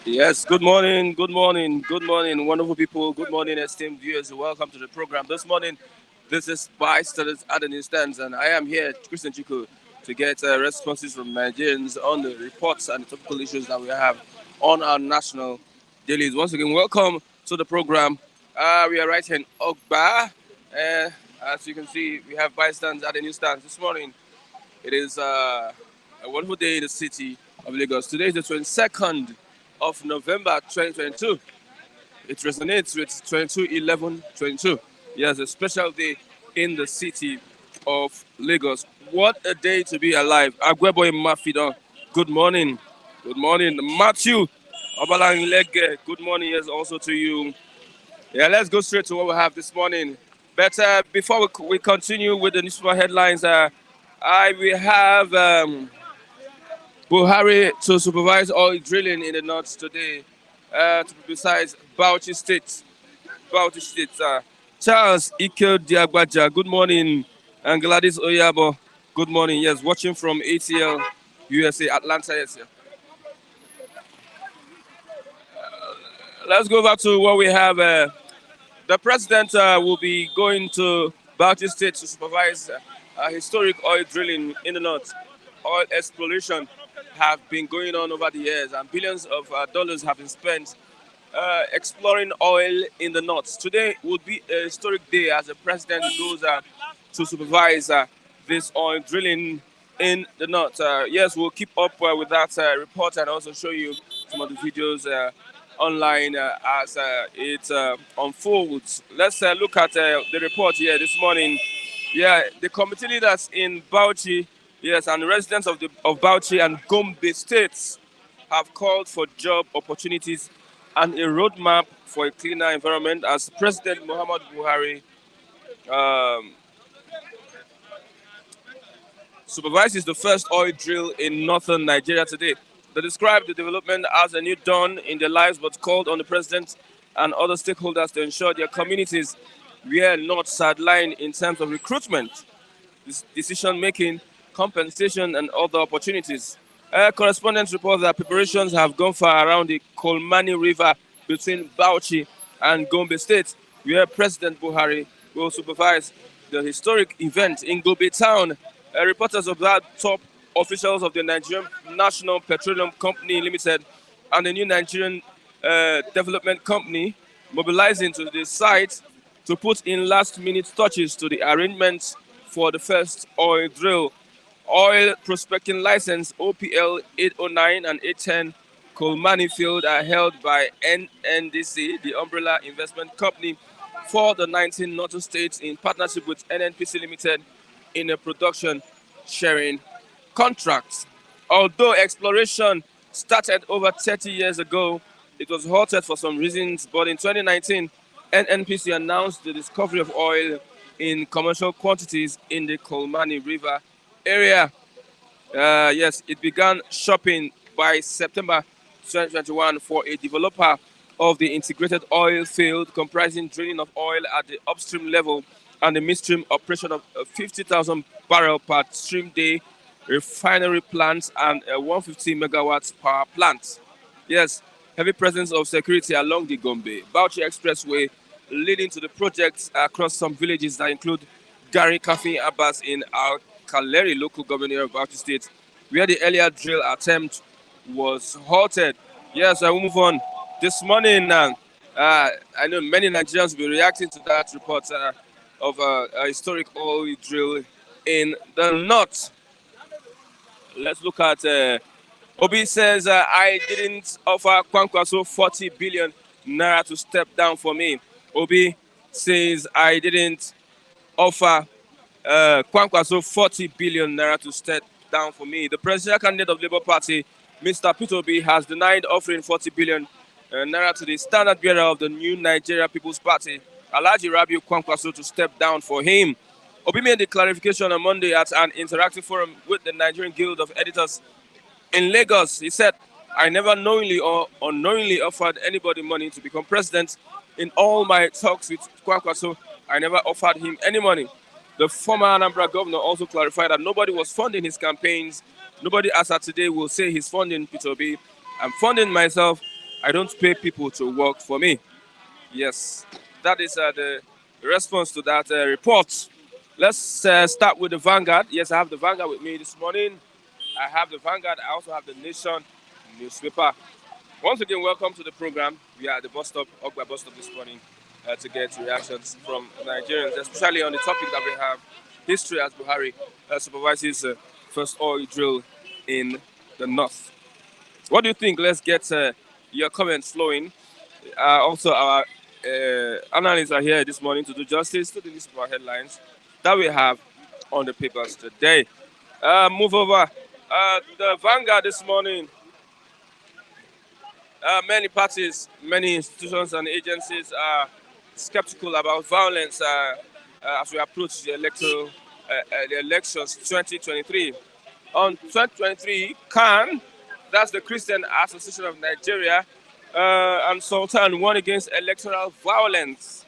Yes, good morning, good morning, good morning, wonderful people. Good morning, esteemed viewers. Welcome to the program. This morning, this is Bystanders at the Newsstands, and I am here, Christian Chiku, to get responses from Nigerians on the reports and the topical issues that we have on our national dailies. Once again, welcome to the program. We are right here in Ogba. Uh, as you can see, we have Bystanders at the Newsstands this morning. It is a wonderful day in the city of Lagos. Today is the 22nd of November 2022. It resonates with 22/11/22. Yes, a special day in the city of Lagos. What a day to be alive. Agwebo Mafidon, good morning. Good morning. Matthew Obalanglege, good morning. Yes, also to you. Yeah, let's go straight to what we have this morning. But before we continue with the newspaper headlines, I will have Buhari to supervise oil drilling in the north today. To be precise, Bauchi State. Bauchi State. Charles Ike Diagbaja, good morning. And Gladys Oyabo, good morning. Yes, watching from ATL, USA, Atlanta. Yes, yeah. Let's go back to what we have. The president will be going to Bauchi State to supervise historic oil drilling in the north. Oil exploration have been going on over the years, and billions of dollars have been spent exploring oil in the north. Today would be a historic day as the president goes to supervise this oil drilling in the north. Yes, we'll keep up with that report and also show you some of the videos online as it unfolds. Let's look at the report here this morning. Yeah, the committee leaders in Bauchi, yes, and residents of Bauchi and Gombe states have called for job opportunities and a roadmap for a cleaner environment as President Muhammad Buhari um, supervises the first oil drill in northern Nigeria today. They described the development as a new dawn in their lives, but called on the president and other stakeholders to ensure their communities were not sidelined in terms of recruitment, decision making, compensation, and other opportunities. Correspondents report that preparations have gone far around the Kolmani River between Bauchi and Gombe State, where President Buhari will supervise the historic event in Gombe town. Reporters observed top officials of the Nigerian National Petroleum Company Limited and the new Nigerian Development Company mobilizing to the site to put in last-minute touches to the arrangements for the first oil drill. Oil prospecting license OPL 809 and 810 Kolmani field are held by NNDC, the umbrella investment company for the 19 northern states in partnership with NNPC Limited in a production sharing contract. Although exploration started over 30 years ago, it was halted for some reasons, but in 2019, NNPC announced the discovery of oil in commercial quantities in the Kolmani River area. Yes, it began shopping by September 2021 for a developer of the integrated oil field comprising drilling of oil at the upstream level and the midstream operation of a 50,000 barrel per stream day refinery plant and a 150 megawatts power plant. Yes, heavy presence of security along the Gombe Bauchi Expressway leading to the projects across some villages that include Gari Kafi Abbas in Al Kaleri local government area of Bauchi State, where the earlier drill attempt was halted. Yes, I will move on. This morning, I know many Nigerians will be reacting to that report of a historic oil drill in the north. Let's look at Obi says, I didn't offer Kwankwaso 40 billion naira to step down for me. Obi says, I didn't offer Kwankwaso 40 billion naira to step down for me. The presidential candidate of Labour Party, Mr. Peter Obi, has denied offering 40 billion naira to the standard bearer of the new Nigeria People's Party, Alhaji Rabiu Kwankwaso, to step down for him. Obi made the clarification on Monday at an interactive forum with the Nigerian Guild of Editors in Lagos. He said, I never knowingly or unknowingly offered anybody money to become president. In all my talks with Kwankwaso, I never offered him any money. The former Anambra governor also clarified that nobody was funding his campaigns. Nobody as of today will say he's funding Peter Obi, I'm funding myself. I don't pay people to work for me. Yes, that is the response to that report. Let's start with the Vanguard. Yes, I have the Vanguard with me this morning. I have the Vanguard. I also have the Nation newspaper. Once again, welcome to the program. We are at the bus stop, Ogba bus stop this morning, to get reactions from Nigerians, especially on the topic that we have, history as Buhari supervises first oil drill in the north. What do you think? Let's get your comments flowing. Also, our analysts are here this morning to do justice to the newspaper headlines that we have on the papers today. Move over. The Vanguard this morning. Many parties, many institutions and agencies are skeptical about violence as we approach the elections 2023. On 2023, CAN, that's the Christian Association of Nigeria, and Sultan warned against electoral violence.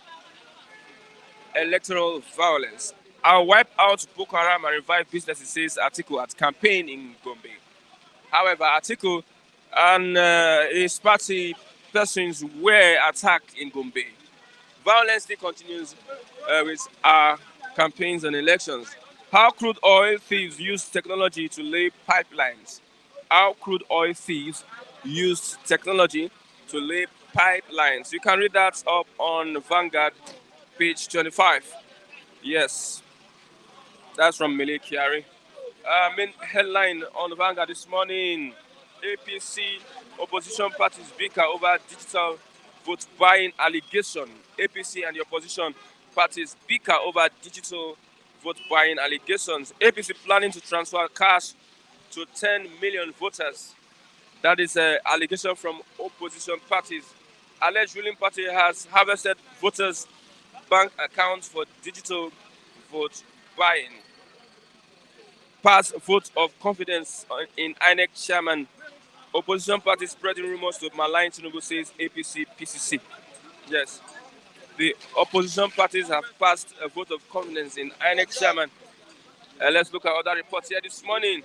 Electoral violence. I'll wipe out Boko Haram and revive businesses, says Atiku at campaign in Gombe. However, Atiku and his party persons were attacked in Gombe. Violence still continues with our campaigns and elections. How crude oil thieves use technology to lay pipelines. How crude oil thieves use technology to lay pipelines. You can read that up on Vanguard, page 25. Yes, that's from Mele Kiari. Main headline on the Vanguard this morning: APC opposition parties bicker over digital vote buying allegation. APC and the opposition parties bicker over digital vote buying allegations. APC planning to transfer cash to 10 million voters. That is an allegation from opposition parties. Alleged ruling party has harvested voters' bank accounts for digital vote buying. Pass vote of confidence in INEC chairman. Opposition party spreading rumors to malign Tinubu, says APC PCC. Yes, the opposition parties have passed a vote of confidence in INEC chairman. Let's look at other reports here this morning.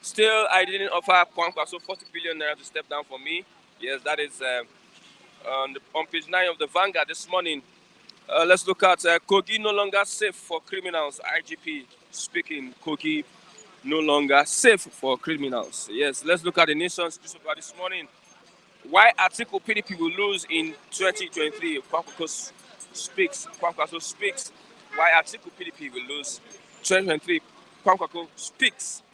Still, I didn't offer Kwankwaso 40 billion naira to step down for me. Yes, that is on page 9 of the Vanguard this morning. Let's look at Kogi no longer safe for criminals. IGP speaking. Kogi no longer safe for criminals. Yes, let's look at the Nation's newspaper this morning. Why Atiku PDP will lose in 2023. Kwankwaso speaks. Kwankwaso speaks. Why Atiku PDP will lose 2023. Kwankwaso speaks.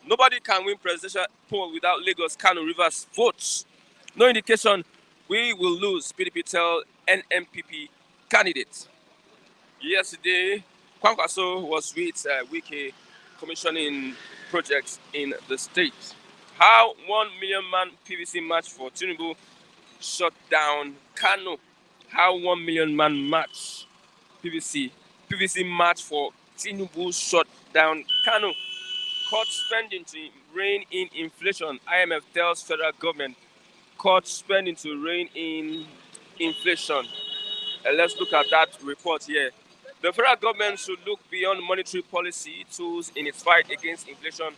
Nobody can win presidential poll without Lagos, Kano, Rivers votes. No indication we will lose, PDP tell NMPP candidate. Yesterday, Kwankwaso was with Wike commissioning projects in the state. How 1 million man PVC march for Tinubu shut down Kano. How 1 million man march PVC march for Tinubu shut down Kano. Cut spending to rein in inflation. IMF tells federal government cut spending to rein in inflation. Let's look at that report here. The federal government should look beyond monetary policy tools in its fight against inflation.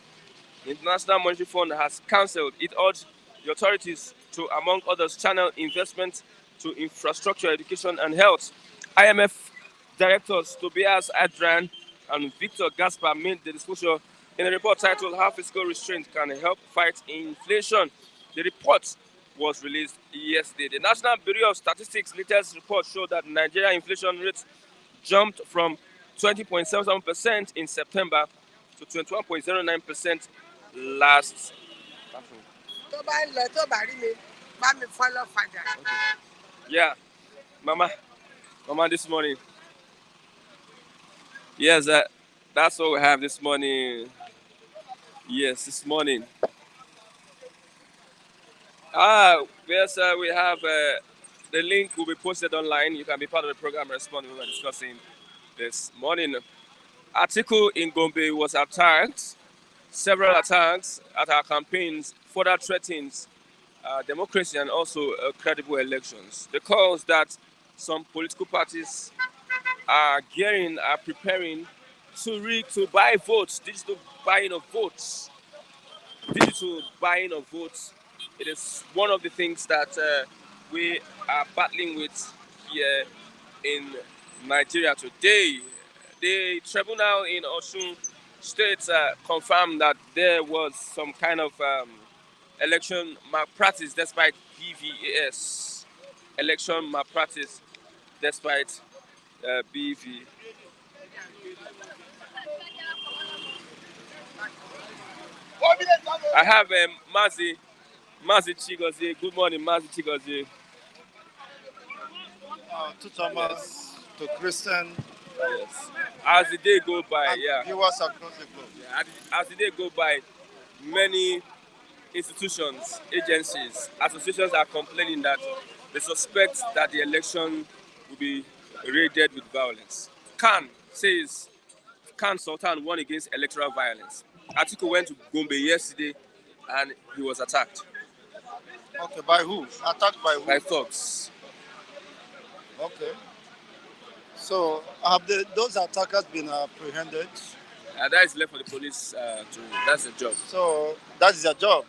The International Monetary Fund has cancelled. It urged the authorities to, among others, channel investment to infrastructure, education, and health. IMF directors Tobias Adran and Victor Gaspar made the disclosure in a report titled How Fiscal Restraint Can Help Fight Inflation. The report was released yesterday. The National Bureau of Statistics latest report showed that Nigeria inflation rate jumped from 20.77% in September to 21.09% last. Yeah, Mama this morning. Yes, that's what we have this morning. Yes, this morning. Yes, we have the link will be posted online. You can be part of the program responding we were discussing this morning. Article in Gombe was attacked. Several attacks at our campaigns further threatens democracy and also credible elections. The calls that some political parties are preparing to buy votes, digital buying of votes. digital buying of votes. It is one of the things that we are battling with here in Nigeria today. The tribunal in Osun State confirmed that there was some kind of election malpractice despite BVAS. Election malpractice despite BV. I have Mazi Chigozie. Good morning, Mazi Chigozie. To Thomas, Yes, to Christian, yes. As the day go by, and yeah, viewers across the globe. yeah. As the day go by, many institutions, agencies, associations are complaining that they suspect that the election will be raided with violence. Khan says Khan Sultan won against electoral violence. Atiku went to Gombe yesterday and he was attacked Okay, by who? Attacked by who? by thugs. Okay. So have those attackers been apprehended? That is left for the police to. That's the job. So that is their job.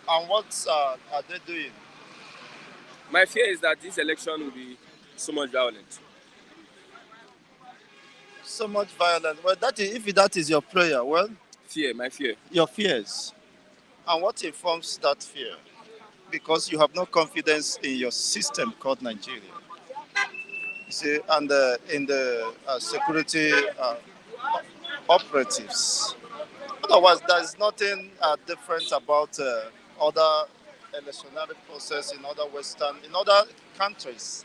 And what are they doing? My fear is that this election will be so much violent. So much violence. Well, that is, if that is your prayer, well, Fear, my fear. your fears. And what informs that fear? Because you have no confidence in your system called Nigeria. You see, and in the security operatives. Otherwise, there is nothing different about other electionary process in other in other countries.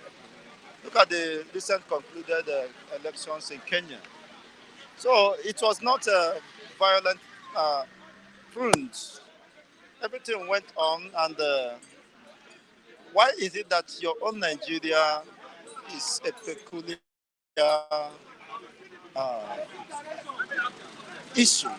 Look at the recent concluded elections in Kenya. So it was not violent front. Everything went on, and why is it that your own Nigeria is a peculiar uh, issue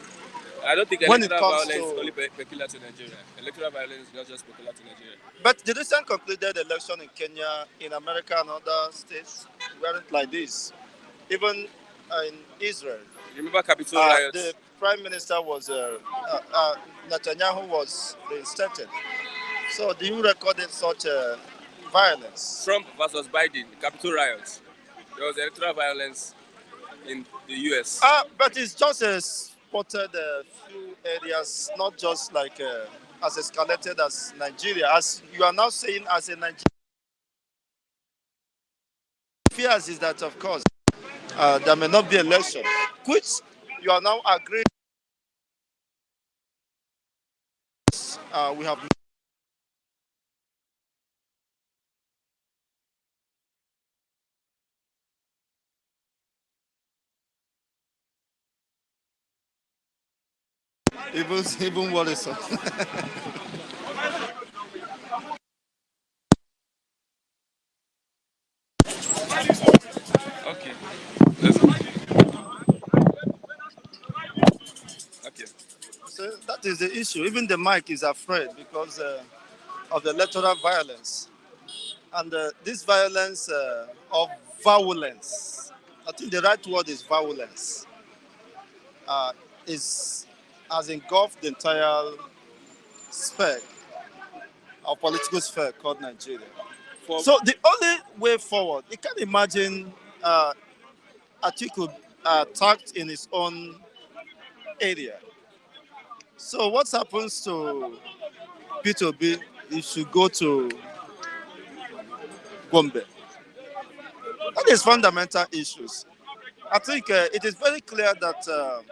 I don't think when it electoral comes violence is to. only peculiar to Nigeria. Electoral violence is not just peculiar to Nigeria. But the recent concluded election in Kenya, in America, and other states weren't like this. Even in Israel, Remember Capitol riots? the prime minister was Netanyahu was reinstated. So, do you record such violence? Trump versus Biden, Capitol riots. There was electoral violence in the US. But it's just spotted a few areas, not just like as escalated as Nigeria. As you are now saying, as a Nigerian, fears is that, of course, there may not be election, which you are now agreeing. We have even worrisome. Okay. Let's go. Okay. So that is the issue. Even the mic is afraid because of the electoral violence. And this violence of violence, I think the right word is violence, uh, is has engulfed the entire sphere of political sphere called Nigeria. For So the only way forward, you can imagine Atiku attacked in his own area. So what happens to P2B if you go to Gombe? That is fundamental issues. I think it is very clear that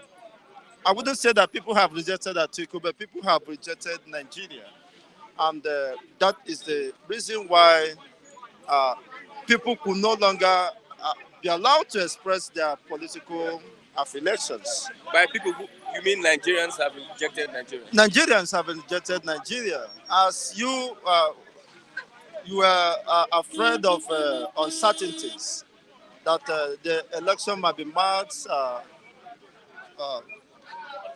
I wouldn't say that people have rejected Atiku, but people have rejected Nigeria. And that is the reason why uh, people could no longer be allowed to express their political affiliations. by people who you mean Nigerians have rejected Nigeria. Nigerians have rejected Nigeria. As you were afraid of uncertainties, that the election might be marked uh,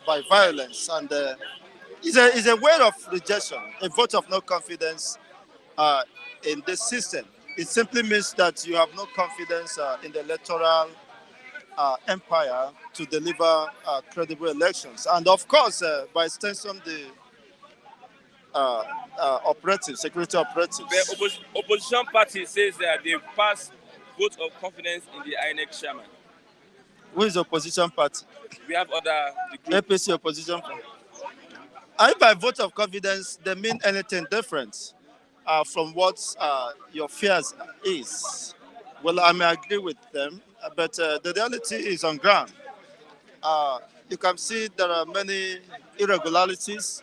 by violence, and it's a way of rejection, a vote of no confidence uh, in this system. It simply means that you have no confidence in the electoral empire to deliver credible elections. And of course, by extension, the security The operatives. opposition party says that they've passed vote of confidence in the INEC chairman. Who is the opposition party? We have other the group. APC opposition party. And if by vote of confidence, they mean anything different from what your fears is, well, I may agree with them, but the reality is on ground. Uh, you can see there are many irregularities.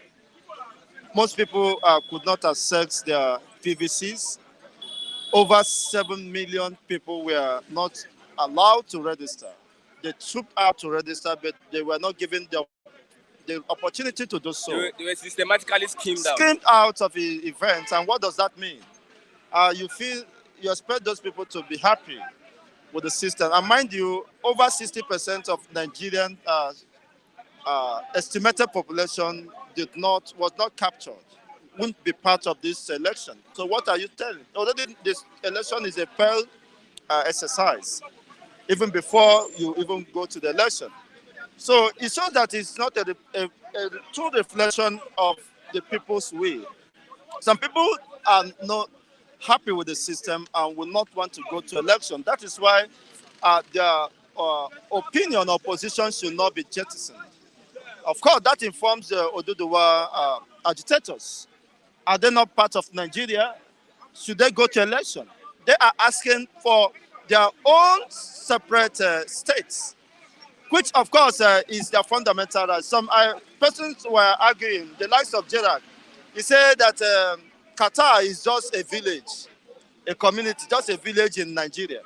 Most people could not access their PVCs. Over 7 million people were not allowed to register. They trooped out to register, but they were not given the opportunity to do so. They were systematically schemed out. Schemed out of the events. And what does that mean? You expect those people to be happy with the system. And mind you, over 60% of Nigerian estimated population was not captured, wouldn't be part of this election. So what are you telling? Already this election is a failed exercise, even before you even go to the election. So it shows that it's not a true reflection of the people's will. Some people are not happy with the system and will not want to go to election. That is why their opinion or position should not be jettisoned. Of course, that informs the Oduduwa agitators. Are they not part of Nigeria? Should they go to election? They are asking for their own separate states, which of course is their fundamental right. Some persons were arguing, the likes of Gerard, he said that Qatar is just a village, a community, just a village in Nigeria.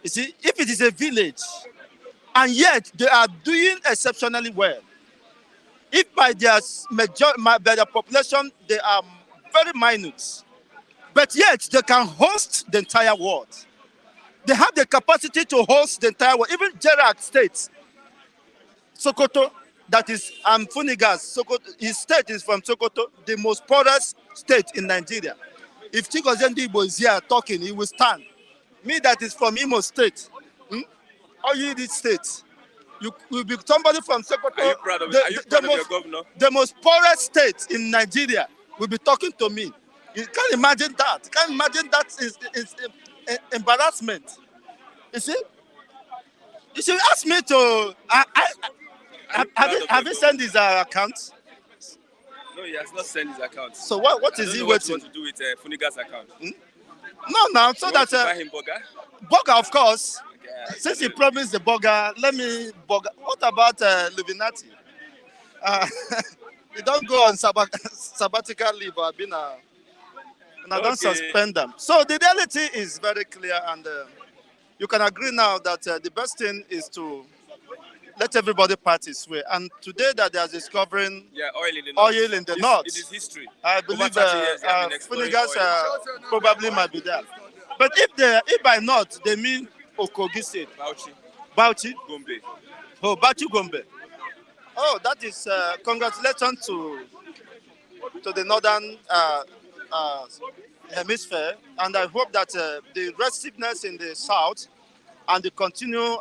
You see, if it is a village, and yet they are doing exceptionally well, if by their population they are very minute, but yet they can host the entire world. They have the capacity to host the entire world. Even Gerard State, Sokoto, that is Funigas, Sokoto, his state is from Sokoto, the most poorest state in Nigeria. If Chigozendi Igbo is here talking, he will stand. Me that is from Imo State, all you need state. You will be somebody from Sokoto. Are you proud of it? Are you proud of your governor? The most poorest state in Nigeria will be talking to me. You can't imagine that. You can't imagine that is embarrassment. You see? You should ask me to. Have you sent his account? No, he has not sent his account. So what is he waiting? What you want to do with Funiga's account? No, so that buy him burger? Burger, of course. Okay, Since he promised the burger, let me burger. What about Luvinati? You don't go on sabbatical leave or been and I don't suspend them. So the reality is very clear, and you can agree now that the best thing is to let everybody part his way. And today that they are discovering oil in the north. It is history. I believe Funigas probably might be there. But if by not, they mean Okogi State. Bauchi? Gombe. Oh, Bauchi Gombe. Oh, that is congratulations to the northern hemisphere, and I hope that the restiveness in the south and the continued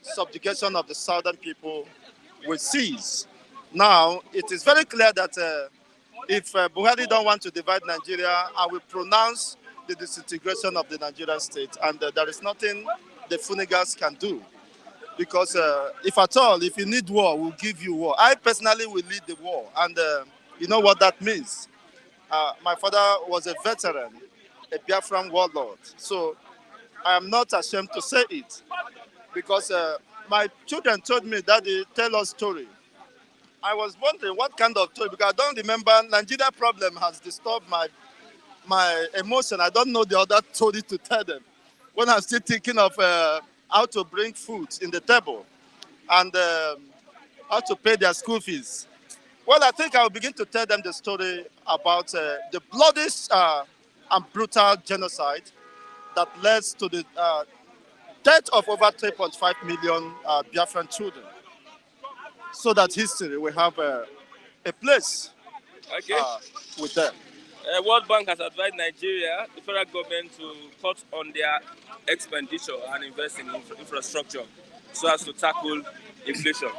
subjugation of the southern people will cease. Now, it is very clear that if Buhari don't want to divide Nigeria, I will pronounce the disintegration of the Nigerian state, and there is nothing the Funigas can do. Because if you need war, we'll give you war. I personally will lead the war, and you know what that means. My father was a veteran, a Biafran warlord, so I am not ashamed to say it. Because my children told me, Daddy, tell us story. I was wondering what kind of story, because I don't remember. Nigeria problem has disturbed my emotion. I don't know the other story to tell them. When I'm still thinking of how to bring food in the table and how to pay their school fees. Well, I think I will begin to tell them the story about the bloodiest and brutal genocide that led to the death of over 3.5 million Biafran children. So that history will have a place with them. World Bank has advised Nigeria, the federal government, to cut on their expenditure and invest in infrastructure so as to tackle inflation.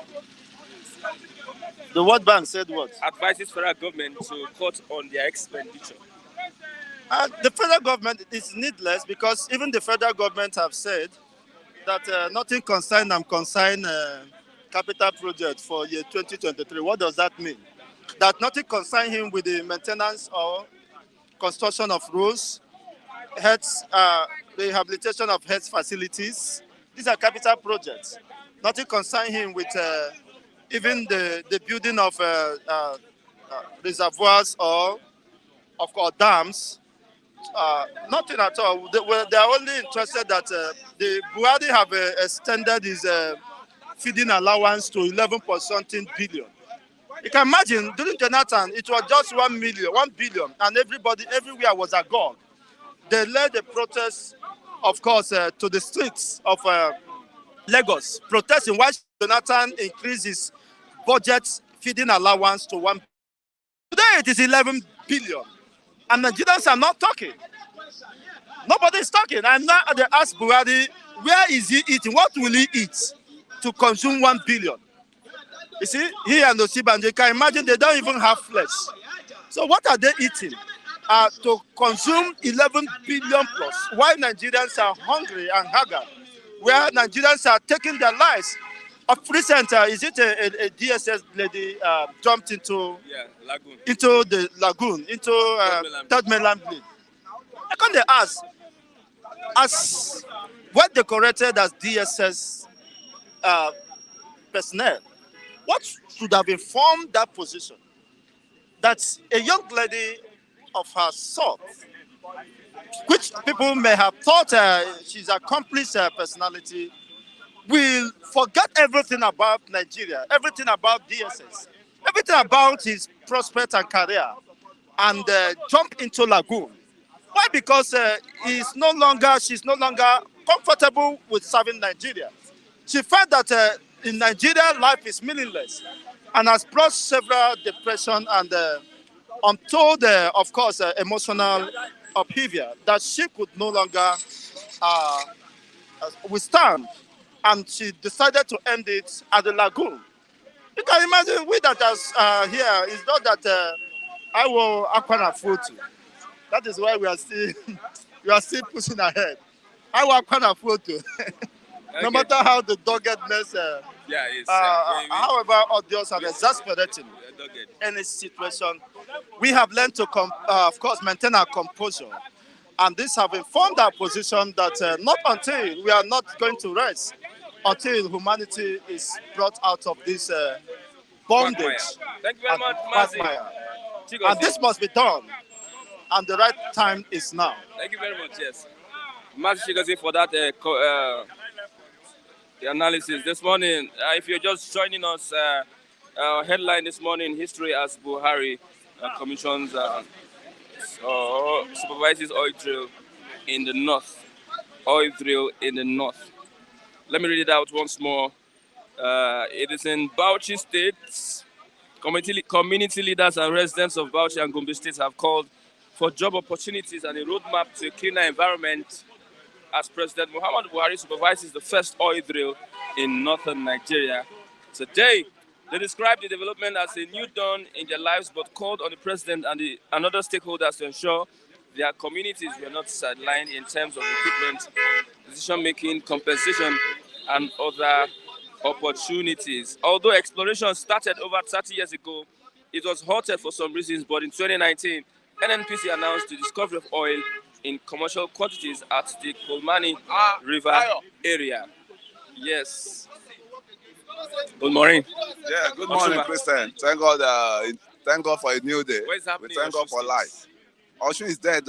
The World Bank said what? advises federal government to cut on their expenditure. The federal government is needless because even the federal government have said that nothing concern them concern capital project for year 2023. What does that mean? That nothing concern him with the maintenance or construction of roads, health, rehabilitation of health facilities. These are capital projects. Nothing concern him with even the building of reservoirs or of course dams. Nothing at all. They are only interested that the Buhari have extended his feeding allowance to 11 point something billion. You can imagine during Jonathan, it was just 1 billion, and everybody everywhere was agog. They led the protest, of course, to the streets of Lagos, protesting why Jonathan increased his budget feeding allowance to 1 billion. Today it is 11 billion, and Nigerians are not talking. Nobody is talking. And now they ask Buhari, where is he eating? What will he eat to consume 1 billion? You see, he and Osibanjo, you can imagine they don't even have flesh. So what are they eating? To consume 11 billion plus. Why Nigerians are hungry and haggard? Where Nigerians are taking their lives. Of recent, is it a DSS lady jumped into the lagoon, into Third Mainland Bridge? I can't they ask, as what decorated as DSS personnel, what should have informed that position? That a young lady of her sort, which people may have thought she's accomplished personality, will forget everything about Nigeria, everything about DSS, everything about his prospect and career, and jump into lagoon. Why? Because she's no longer comfortable with serving Nigeria. She felt that in Nigeria life is meaningless, and has brought several depression and untold, of course, emotional upheaval that she could no longer uh, withstand, and she decided to end it at the lagoon. You can imagine we that are here. It's not that I will aquana photo. That is why we are still we are still pushing ahead. I will aquana photo. No matter how the doggedness, however odious and exasperating any situation, we have learned to, of course, maintain our composure. And this have informed our position that not until we are not going to rest, until humanity is brought out of this bondage. Thank you very much, Mazi. And this must be done. And the right time is now. Thank you very much, yes. Mazi Chigozie for that the analysis this morning. If you're just joining us, our headline this morning, history as Buhari commissions supervises oil drill in the north. Oil drill in the north. Let me read it out once more. It is in Bauchi State. Community leaders and residents of Bauchi and Gombe states have called for job opportunities and a roadmap to a cleaner environment as President Muhammadu Buhari supervises the first oil drill in northern Nigeria. Today, they described the development as a new dawn in their lives, but called on the president and other stakeholders to ensure their communities were not sidelined in terms of equipment, decision-making, compensation, and other opportunities. Although exploration started over 30 years ago, it was halted for some reasons, but in 2019, NNPC announced the discovery of oil in commercial quantities at the Kolmani River area. Yes. Good morning. Yeah, good morning, Christian. Thank God for a new day. What is happening? We thank God for life. Osun is dead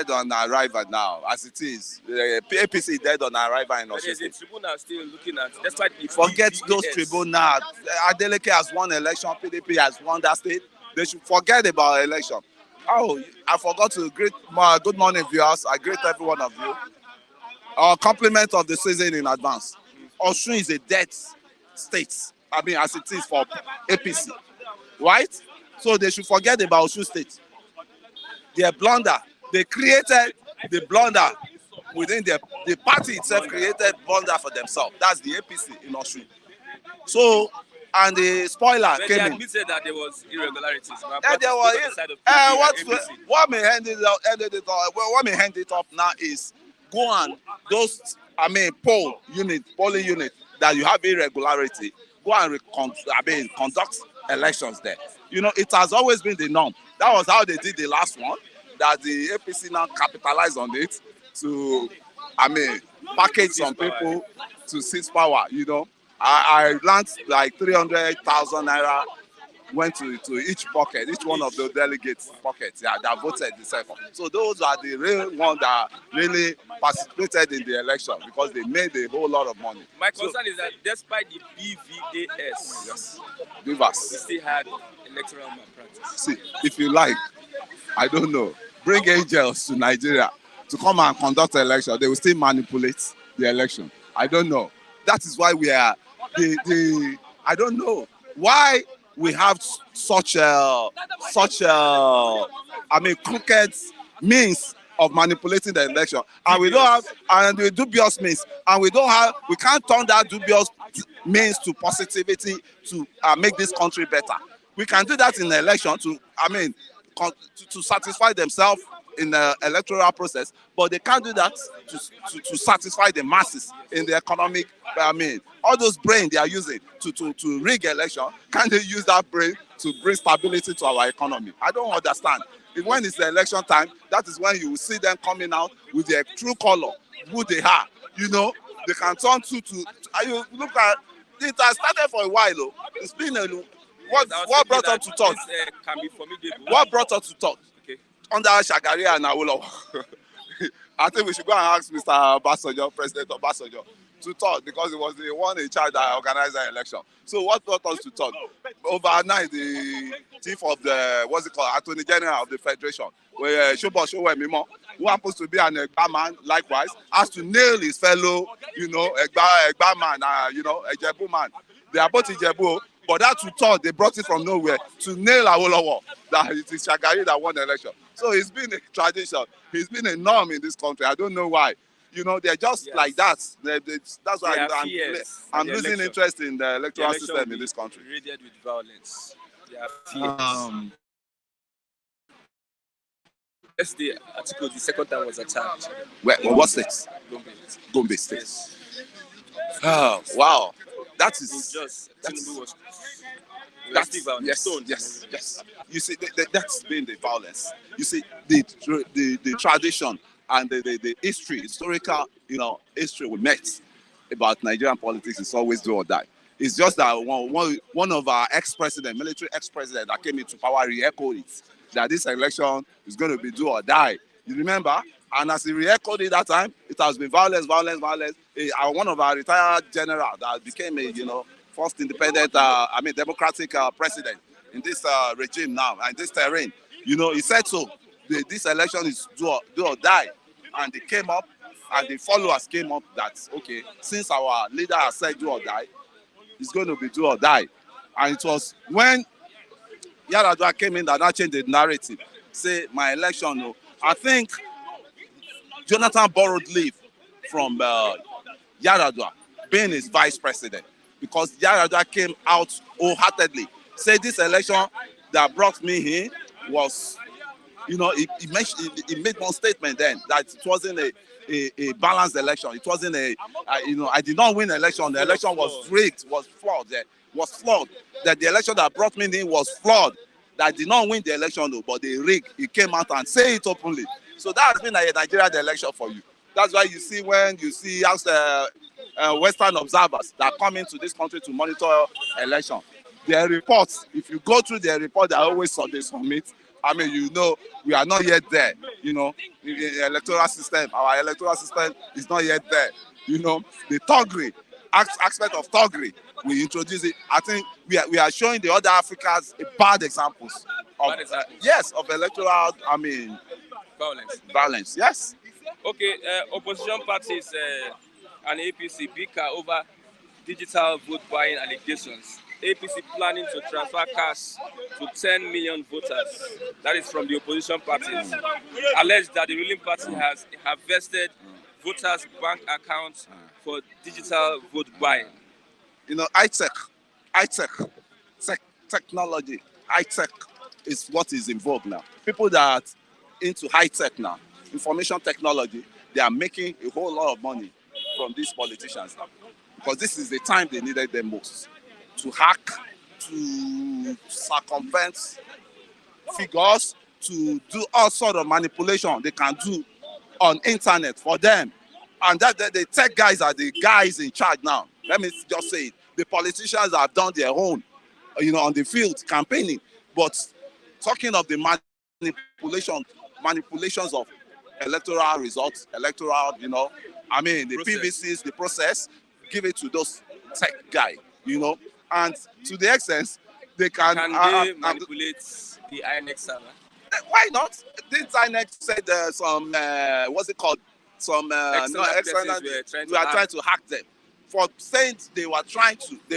on arrival now, as it is. The APC is dead on arrival in Osun State. The tribunal still looking at, despite the Forget those tribunals. Adeleke has won election, PDP has won that state. They should forget about election. Oh, I forgot to greet my good morning viewers. I greet every one of you. Our compliment of the season in advance. Osun is a dead state. I mean, as it is for APC, right? So they should forget about Osun State. Their blunder, they created the blunder within the party itself created blunder for themselves. That's the APC in Osun. So and the spoiler But they came in. admitted that there was irregularities. And there was The side of PDP and APC. what may what may hand it up now is go and those polling unit that you have irregularity, go and conduct elections there. You know, it has always been the norm. That was how they did the last one. That the APC now capitalized on it to, package some people to seize power. You know, I learned like 300,000 naira went to each pocket, each one of the delegates' pockets, that voted the second. So those are the real ones that really participated in the election because they made a whole lot of money. My concern is that despite the BVAS, Yes, we Vivas. still had electoral malpractice. See, if you like, I don't know, bring angels to Nigeria to come and conduct an election. They will still manipulate the election. I don't know. That is why we are I don't know why we have such crooked means of manipulating the election, and we don't have, and the dubious means, and we can't turn that dubious means to positivity to make this country better. We can do that in the election to satisfy themselves in the electoral process, but they can't do that to satisfy the masses in the economic. All those brain they are using to rig election, can they use that brain to bring stability to our economy? I don't understand. When it's the election time, that is when you will see them coming out with their true color, who they are. You know, they can turn to. You look at it has started for a while. Though. It's been a what brought us to talk? Can be formidable. What brought us to talk? Okay. Under Shagari and Awolowo. I think we should go and ask Mr. Obasanjo, President Obasanjo, to talk because he was the one in charge that organized the election. So what brought us to talk? Overnight, the chief of the, Attorney General of the Federation, Shobo who happens to be an Egba man, likewise, has to nail his fellow, Egba man, Ijebu man. They are both Ijebu, but that to talk, they brought it from nowhere to nail Awolowo, that it is Shagari that won the election. So it's been a tradition. It's been a norm in this country. I don't know why. They're just like that. That's why I'm losing interest in the electoral system in this country. Raided with violence. Yes, the article the second time was attacked. What state? Gombe State. Yes. Oh, wow. That is just Tinubu was yes. You see, that's been the violence. You see, the tradition and the historical history we met about Nigerian politics is always do or die. It's just that one of our military ex-president that came into power re-echoed it, that this election is going to be do or die. You remember? And as he re-echoed it that time, it has been violence. One of our retired general that became a first independent, democratic president in this regime now and this terrain. He said so. This election is do or die, and they came up, and the followers came up that okay, since our leader has said do or die, it's going to be do or die. And it was when Yar'Adua came in that changed the narrative. Say my election, I think Jonathan borrowed leave from Yar'Adua being his vice president, because Yar'Adua came out wholeheartedly, said this election that brought me in was, he made one statement then that it wasn't a balanced election. It wasn't I did not win the election. The election was rigged, was flawed. That the election that brought me in was flawed. That I did not win the election though, but they rigged. He came out and say it openly. So that has been a Nigeria election for you. That's why you see when you see Western observers that come into this country to monitor election, their reports, if you go through their report, they always they submit. We are not yet there. In the electoral system, our electoral system is not yet there. The thuggery, aspect of thuggery, we introduce it. I think we are showing the other Africans bad examples of electoral. Violence. Yes. Okay, opposition parties and APC bicker over digital vote buying allegations. APC planning to transfer cash to 10 million voters. That is from the opposition parties. Alleged that the ruling party has vested voters' bank accounts for digital vote buying. ITEC high technology, high tech is what is involved now. People that are into high tech now, information technology, they are making a whole lot of money from these politicians now, because this is the time they needed them most to hack, to circumvent figures, to do all sort of manipulation they can do on internet for them. And that the tech guys are the guys in charge now. Let me just say it. The politicians have done their own, on the field campaigning. But talking of the manipulations of electoral results, the PVCs, the process, give it to those tech guy, and to the extent they can they manipulate the INEC server? Why not? Didn't INEC said some what's it called? Some external we are trying to hack them for saying they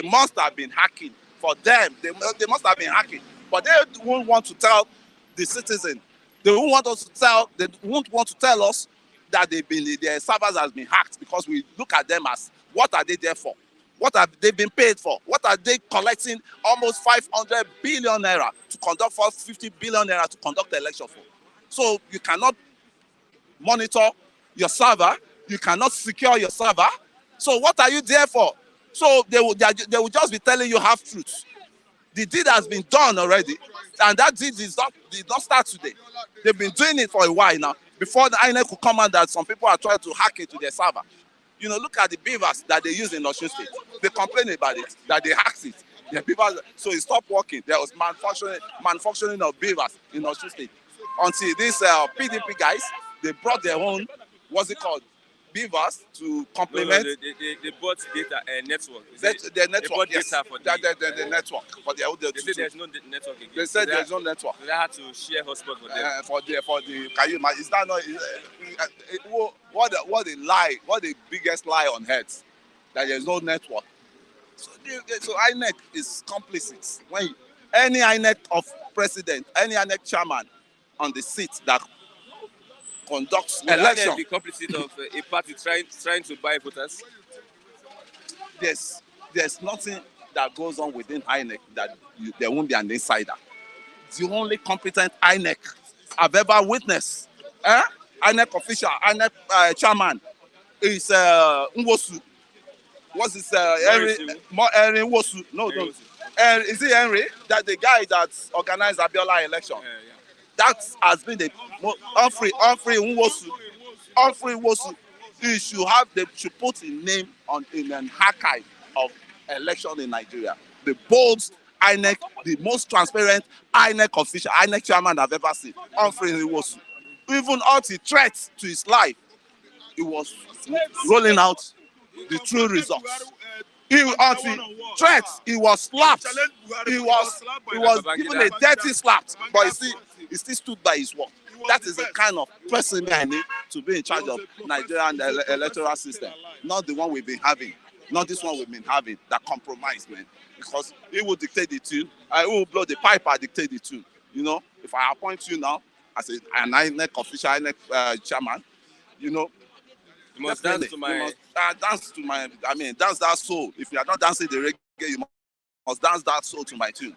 must have been hacking for them. They must have been hacking, but they won't want to tell the citizen. They won't want to tell us that their servers has been hacked, because we look at them as, what are they there for? What have they been paid for? What are they collecting almost 500 billion naira to conduct, for 50 billion naira to conduct the election for? So you cannot monitor your server, you cannot secure your server. So what are you there for? So they will just be telling you half truths. The deed has been done already, and that deed did not start today. They've been doing it for a while now. Before the INEC could come out, that some people are trying to hack into their server. Look at the beavers that they use in Osun State. They complain about it, that they hacked it. The beavers, so it stopped working. There was manufacturing of beavers in Osun State. Until these PDP guys, they brought their own, beavers to complement. No, they bought data network. The network, they bought yes. Data for the network. For they said there's no network again. They said there's no network. They had to share hotspot for them. Can you imagine? Is that not? What a lie! What the biggest lie on earth, that there's no network. So INEC is complicit. When any INEC of president, any INEC chairman on the seat that conducts election, be complicit of a party trying to buy voters? There's nothing that goes on within INEC that there won't be an insider. The only competent INEC I've ever witnessed, INEC official, INEC chairman, is Nwosu. What's his Henry Nwosu? No. Is it Henry? That the guy that organized Abiola election? Yeah. That has been the Humphrey Nwosu. Humphrey Nwosu. They should put his name in an archive of election in Nigeria. The bold INEC, the most transparent INEC official, INEC chairman I've ever seen. Humphrey Nwosu. Even out the threat to his life, he was rolling out the true results. He was slapped. He was given a dirty slap, but he still stood by his word. That is the kind of person I need to be in charge of Nigerian electoral system. Not the one we've been having. Not this one we've been having, that compromise, man. Because he will dictate the tune. He will blow the pipe and dictate the tune. If I appoint you now as an INEC official, INEC chairman, you must dance to my... dance that soul. If you are not dancing the reggae, you must dance that soul to my tune.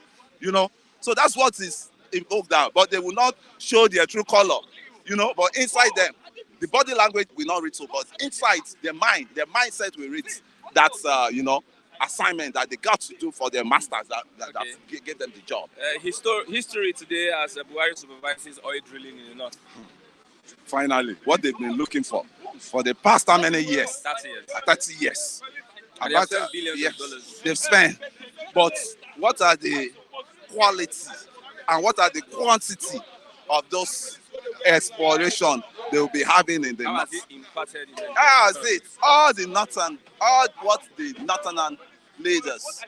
So that's what is invoked now. But they will not show their true color. But inside them, the body language will not read so. But inside their mindset will read. That's assignment that they got to do for their masters that gave them the job. History today as Buhari supervises oil drilling in the north. Finally, what they've been looking for the past how many years? 30 years. 30 years. And they have spent billions of dollars. They've spent. But what are the quality and what are the quantity of those exploration they will be having in the north? All what the northern leaders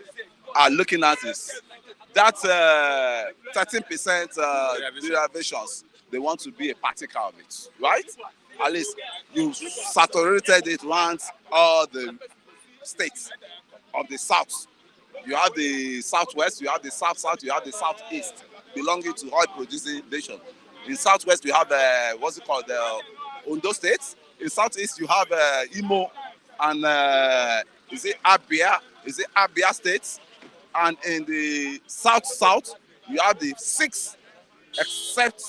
are looking at is that 13% derivatives. They want to be a particle of it, right? At least you saturated it around all the states of the south. You have the southwest, you have the south-south, you have the southeast, belonging to oil-producing nation. In southwest, you have Ondo State. In southeast, you have Imo and is it Abia State? And in the south, you have the 6 except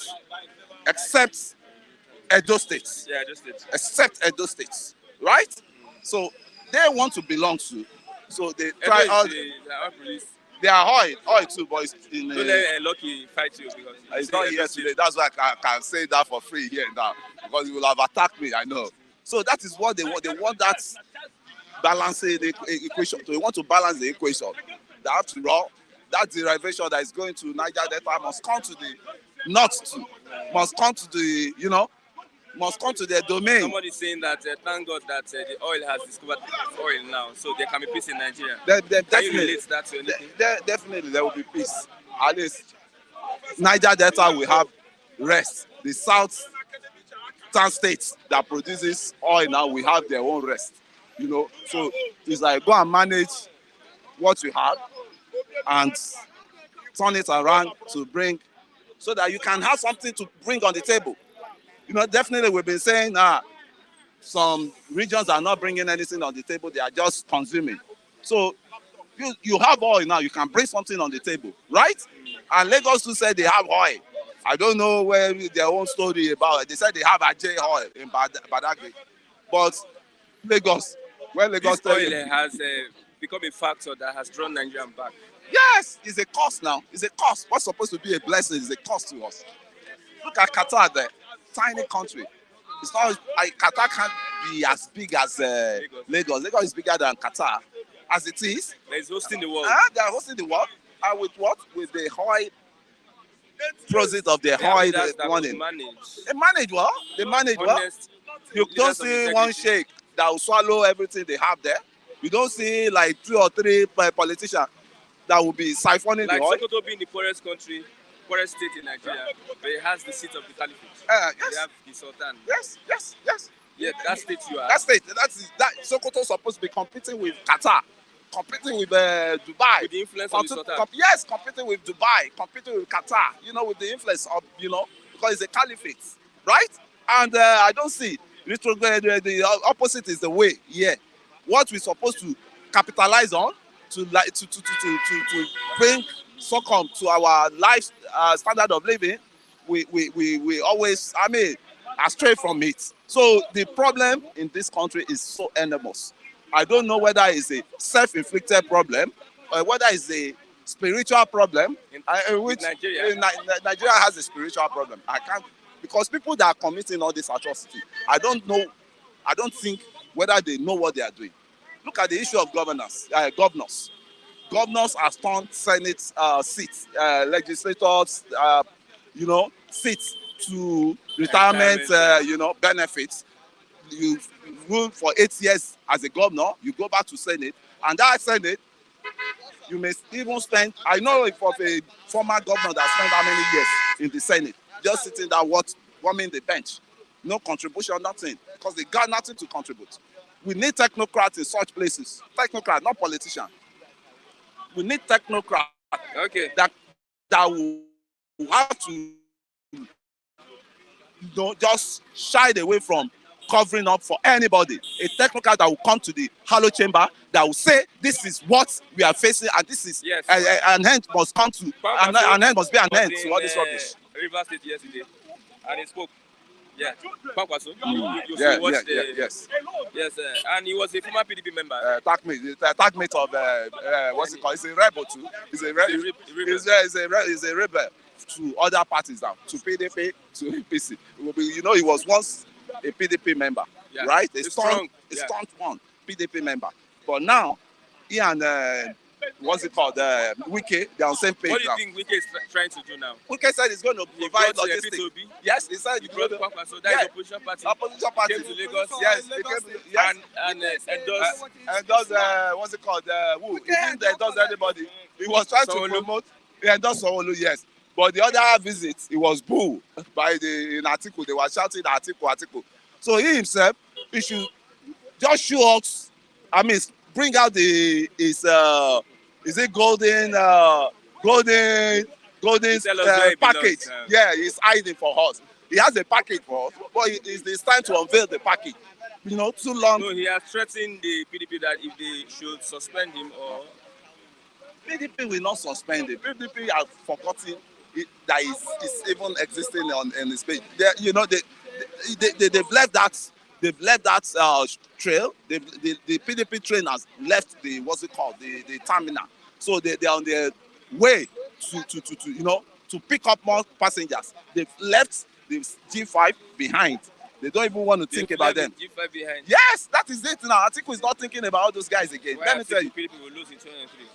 Edo States. Yeah, just it. Except Edo States, right? So they want to belong to. So they try Edo all. is the armed police. They are oil too, but it's in. Don't let Lucky fight you because It's not here today. That's why I can say that for free here now because he will have attacked me. I know. So that is what they want. They want that balancing the equation. So they want to balance the equation. That after all, that derivation that is going to Niger Delta must come to the north too. Must come to the must come to their domain. Somebody is saying that thank God that the oil has discovered oil now, so there can be peace in Nigeria. Can you relate that to anything? Definitely there will be peace. At least Niger Delta will have rest. The southern states that produces oil now will have their own rest. So it's like go and manage what you have and turn it around to bring so that you can have something to bring on the table. Definitely we've been saying some regions are not bringing anything on the table, they are just consuming. So you have oil now, you can bring something on the table, right? And Lagos too said they have oil. I don't know where their own story about it. They said they have Ajay oil in Badagry. But Lagos, this oil has become a factor that has drawn Nigerian back. Yes, it's a cost now. It's a cost. What's supposed to be a blessing is a cost to us. Look at Qatar there. Tiny country. It's not Qatar can't be as big as Lagos. Lagos is bigger than Qatar, as it is. It's hosting the world. They are hosting the world. And with what? With the high process of the high money. They manage well. They manage well. You don't see one sheikh that will swallow everything they have there. You don't see like 2 or 3 politicians that will be siphoning like the oil. Sokoto being the poorest state in Nigeria, but it has the seat of the caliphate. Yes. They have the sultan. Yes. Yeah, that state you are. That state. That Sokoto is supposed to be competing with Qatar, competing with Dubai. With the influence of the sultan. Yes, competing with Dubai, competing with Qatar. With the influence of because it's a caliphate, right? And I don't see the opposite is the way. Yeah, what we're supposed to capitalize on to bring succumb to our life standard of living, we always astray from it. So the problem in this country is so enormous. I don't know whether it's a self-inflicted problem or whether it's a spiritual problem. Which Nigeria has a spiritual problem. I can't, because people that are committing all this atrocity, I don't think whether they know what they are doing. Look at the issue of governors. Governors are turned Senate seats, legislators, seats to retirement, benefits. You rule for 8 years as a governor, you go back to Senate, and that Senate, you may even spend, I know of a former governor that spent how many years in the Senate, just sitting there warming the bench. No contribution, nothing, because they got nothing to contribute. We need technocrats in such places. Technocrats, not politicians. We need technocrats that will have to just shy away from covering up for anybody. A technocrat that will come to the hollow chamber that will say this is what we are facing and this is an end must come to an end must be an end to all this rubbish. Rivers State yesterday, and he spoke. Yeah, Pankwaso. Yes. Yes, and he was a former PDP member. Tagmate of what's it called? He's a rebel too. He's a rebel to other parties now, to PDP, to APC. He was once a PDP member, right? A strong one PDP member. But now, he and what's it called? Wike, they're on the same page. What do you think Wike is trying to do now? Wike said he's going to provide logistics. Yes, he said so that is opposition party. Opposition party came to Lagos. Yes, and endorsed what's it called? Who? He didn't endorse anybody. He was trying to promote. He endorsed Sanwo-Olu, yes. But the other visit, it was boo by in article. They were shouting article. So he himself, he should just show us. Bring out his golden package. Yeah, he's hiding for us. He has a package for us, but it's time to unveil the package. Too long. No, he has threatened the PDP that if they should suspend him or PDP will not suspend it. PDP have forgotten that is even existing in the space. They've left that. They've left that trail. The PDP train has left the what's it called the terminal. So they're on their way to pick up more passengers. They've left the G5 behind. They don't even want to think about them. G5 behind. Yes, that is it now. Atiku is not thinking about all those guys again. Why Let me tell you. PDP will lose in 2023.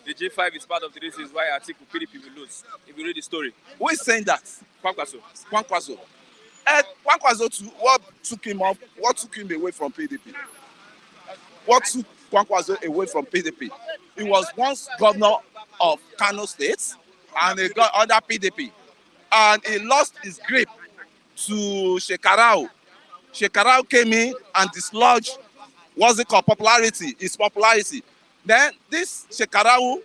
The G5 is part of the reasons why Atiku PDP will lose. If you read the story. Who is saying that? Kwankwaso. Kwankwaso. Kwankwaso too, what took him away from PDP? What took Kwankwaso away from PDP? He was once governor of Kano State and he got under PDP. And he lost his grip to Shekarau. Shekarau came in and dislodged his popularity. Then this Shekarau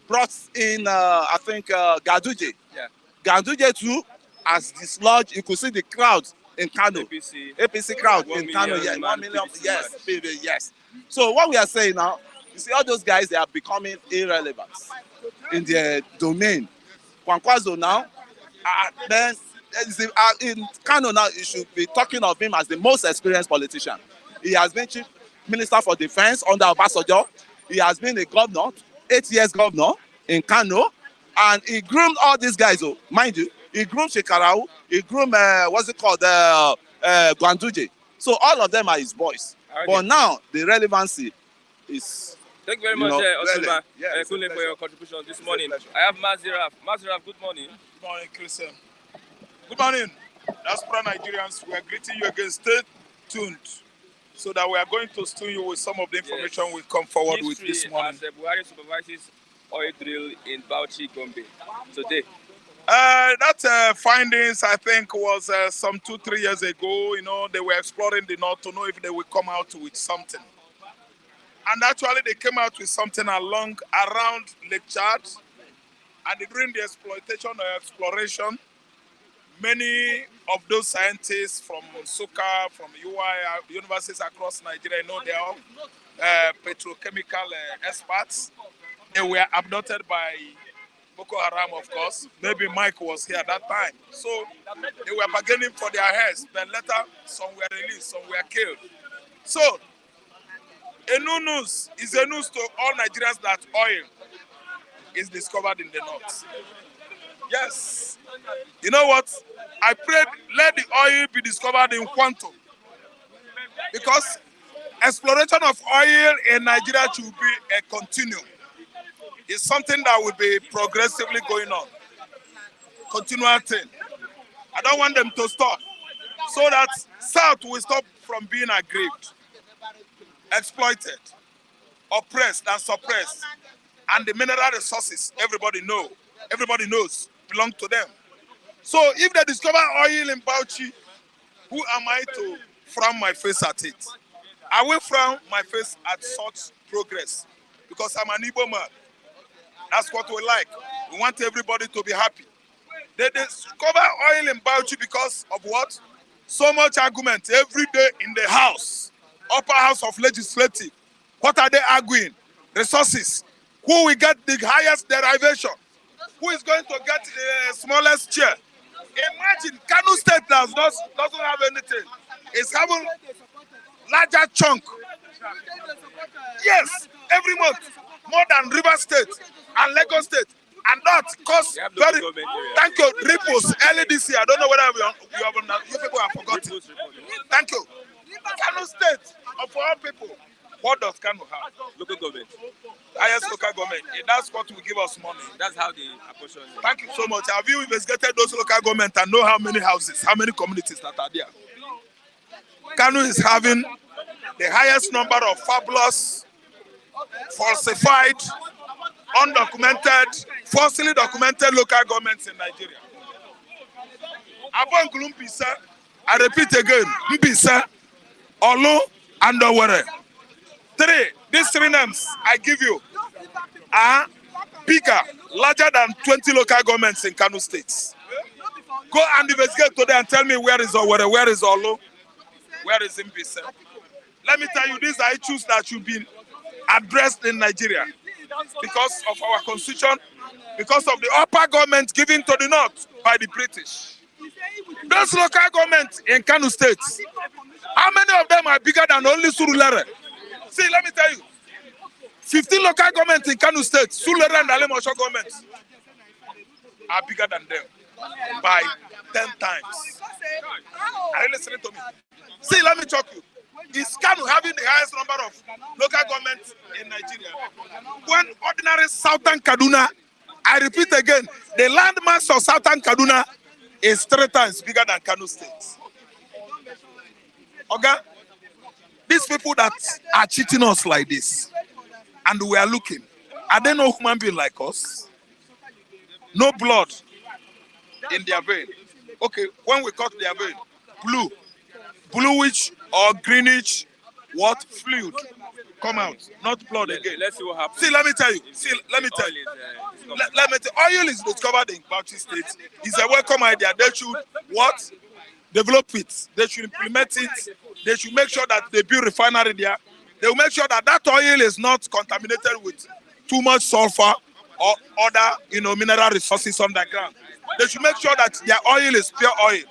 brought in, Ganduje. Yeah. Ganduje too has dislodged. You could see the crowd in Kano. APC crowd in Kano. Yeah, 1 million. Yes. So what we are saying now, you see all those guys, they are becoming irrelevant in their domain. Kwankwaso now, then in Kano now, you should be talking of him as the most experienced politician. He has been chief minister for defense under Obasanjo. He has been a governor, 8 years governor in Kano, and he groomed all these guys. Oh, mind you, he groomed Shekarau, he groomed Ganduje. So all of them are his boys. Okay. But now the relevancy is. Thank you very much, Osuma, for your contribution this morning. I have Maziraf. Maziraf, good morning. Good morning, Christian. Good morning, diaspora Nigerians. We are greeting you again. Stay tuned so that we are going to stun you with some of the information we come forward with this morning. As Buhari supervises oil drill in Bauchi, Gombe today. That findings, I think, was some 2-3 years ago. You know, they were exploring the north to know if they would come out with something. And actually, they came out with something around Lake Chad. And during the exploration, many of those scientists from Suka, from UI, universities across Nigeria, they are all petrochemical experts. They were abducted by Boko Haram, of course. Maybe Mike was here at that time. So they were bargaining for their heads. But later, some were released, some were killed. So, a new news is a news to all Nigerians that oil is discovered in the north. Yes. You know what? I prayed, let the oil be discovered in quantum. Because exploration of oil in Nigeria should be a continuum. It's something that will be progressively going on. Continual thing. I don't want them to stop. So that South will stop from being aggrieved, exploited, oppressed and suppressed. And the mineral resources, everybody knows, belong to them. So if they discover oil in Bauchi, who am I to frown my face at it? I will frown my face at such progress because I'm an Igbo man. That's what we like. We want everybody to be happy. They discover oil in Bauchi because of what? So much argument every day in the house, upper house of legislative. What are they arguing? Resources. Who will get the highest derivation? Who is going to get the smallest chair? Imagine Kano State doesn't have anything. It's having larger chunk. Yes, every month, more than River State and Lagos State. And that costs very, thank you, ripples, early this year. I don't know whether you people have forgotten. Thank you. Kano State, of all people, what does Kano have? Local government. Highest local government. That's what will give us money. That's how they apportion it. Thank you so much. Have you investigated those local government and know how many houses, how many communities that are there? Kano is having the highest number of fabulous, falsified, undocumented, falsely documented local governments in Nigeria. Abon Gulumpisa, I repeat again, Mbisa, Olu, and Owerri. These three names I give you are bigger, larger than 20 local governments in Kano State. Go and investigate today and tell me where is Owerri, where is Olu, where is Mbisa. Let me tell you, these are issues that should be addressed in Nigeria. because of our constitution, because of the upper government given to the north by the British. Those local governments in Kano State, how many of them are bigger than only Surulere? See, let me tell you, 15 local governments in Kano State, Surulere and Alemosho governments, are bigger than them by 10 times. Are you listening to me? See, let me talk you. Is Kano having the highest number of local governments in Nigeria? When ordinary Southern Kaduna, I repeat again, the landmass of Southern Kaduna is 3 times bigger than Kano State. Okay? These people that are cheating us like this, and we are looking, are they no human being like us? No blood in their vein. Okay, when we cut their vein, bluish or greenish, what fluid come out, not blood again. Let's see what happens. See, let me tell you. Let me tell you. Oil is discovered in Bauchi State. It's a welcome idea. They should what? Develop it. They should implement it. They should make sure that they build refinery there. They will make sure that that oil is not contaminated with too much sulfur or other, mineral resources underground. They should make sure that their oil is pure oil.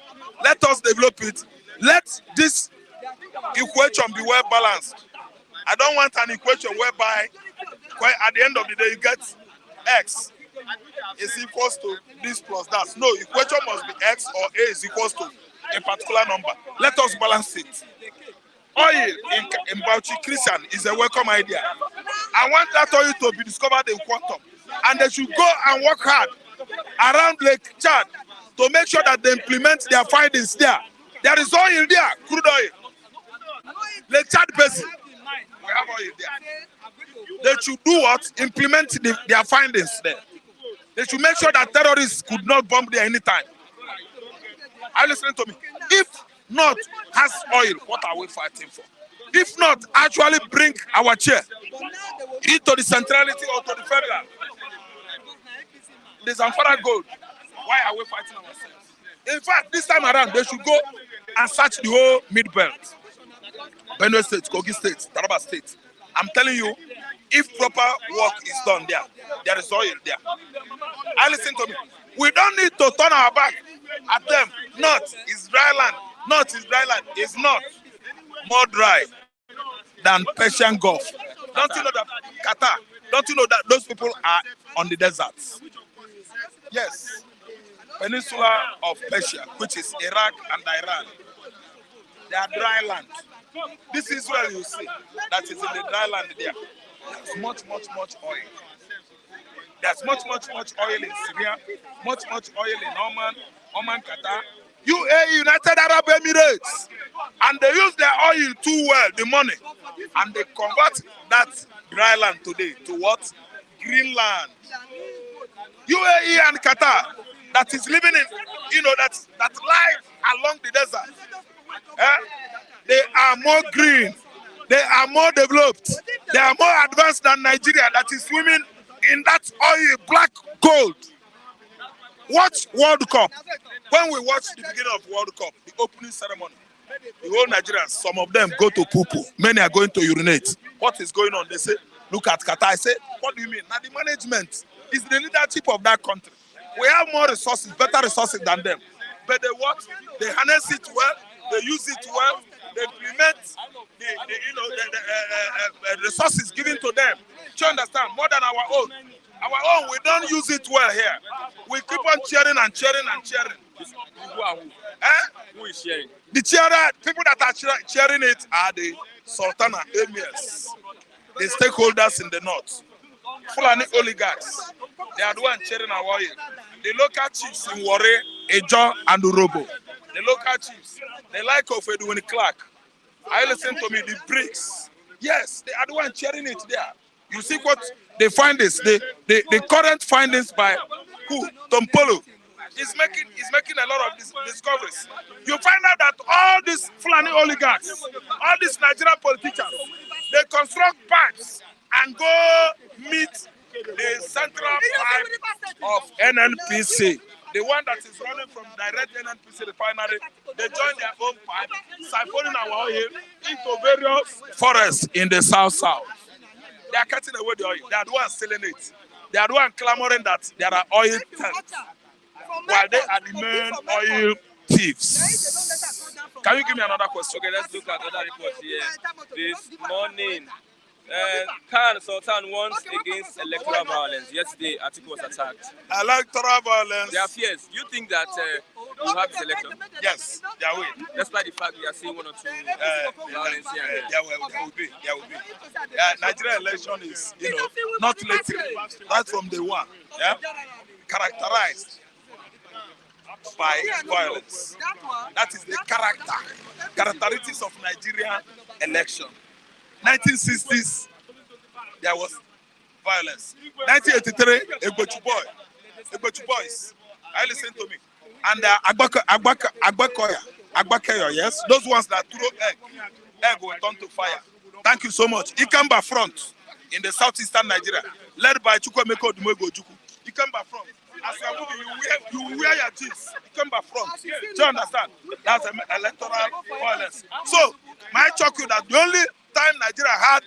Let us develop it. Let this equation be well balanced. I don't want an equation whereby at the end of the day you get X is equals to this plus that. No, equation must be X or A is equals to a particular number. Let us balance it. Oil in Bauchi Christian is a welcome idea. I want that oil to be discovered in quantum. And they should go and work hard around Lake Chad to make sure that they implement their findings there. There is oil there, crude oil. Lake Chad Basin, we have oil there. They should do what? Implement their findings there. They should make sure that terrorists could not bomb there anytime. Are you listening to me? If not has oil, what are we fighting for? If not, actually bring our chair into the centrality or to the federal. The Zamfara gold. Why are we fighting ourselves? In fact, this time around, they should go and search the whole mid-belt. Benue State, Kogi State, Taraba State. I'm telling you, if proper work is done there, there is oil there. Listen to me. We don't need to turn our back at them. North is dry land. North is dry land. It's not more dry than Persian Gulf. Don't you know that Qatar? Don't you know that those people are on the deserts? Yes. Peninsula of Persia, which is Iraq and Iran. They are dry land. This is where you see that is in the dry land there. There's much oil. There's much oil in Syria, much oil in Oman, Qatar, UAE, United Arab Emirates. And they use their oil too well, the money. And they convert that dry land today to what? Green land. UAE and Qatar, that is living in, that lie along the desert. They are more green. They are more developed. They are more advanced than Nigeria that is swimming in that oil, black gold. Watch World Cup. When we watch the beginning of World Cup, the opening ceremony, the whole Nigerians, some of them go to poo-poo. Many are going to urinate. What is going on? They say, look at Qatar. I say, what do you mean? Now the management is the leadership of that country. We have more resources, better resources than them. But they what? They harness it well. They use it well. They implement the resources given to them. Do you understand? More than our own. Our own, we don't use it well here. We keep on cheering and cheering and cheering. Who is sharing? The people that are cheering it are the Sultana emirs, the stakeholders in the north, Fulani oligarchs. They are the ones cheering our oil. The local chiefs in Warri, Ejo, and Urobo. The local chiefs, the like of Edwin Clark. I listen to me, the BRICS. Yes, they are the ones cheering it there. You see what they find is the current findings by who? Tompolo is making a lot of discoveries. You find out that all these Fulani oligarchs, all these Nigerian politicians, they construct pipes and go meet the central pipe of NNPC. The one that is running from direct NNPC refinery, they join their own pipe, siphoning our oil into various forests in the south. They are cutting away the oil. They are the ones selling it. They are the ones clamoring that there are oil thefts, while they are the main oil thieves. Can you give me another question? Okay, let's look at other reports here. This morning, Khan Sultan warns against electoral violence. Yesterday, Atiku was attacked. Electoral violence. There are fears. You think that we'll have this election? Yes, there will. Despite the fact we are seeing one or two violence here. There will be. Nigeria election is, not lately, right from day one, characterized by violence. That is the characteristics of Nigerian election. 1960s, there was violence. 1983, Egbechu boys. I listen to me. And Agbakoya, yes, those ones that throw egg will turn to fire. Thank you so much. Ikamba front in the southeastern Nigeria, led by Chukwemeko Dumego Juku. Ikamba front. As you are moving, you wear your jeans. Ikamba front. Do you understand? That's electoral violence. So, might shock you that the only time Nigeria had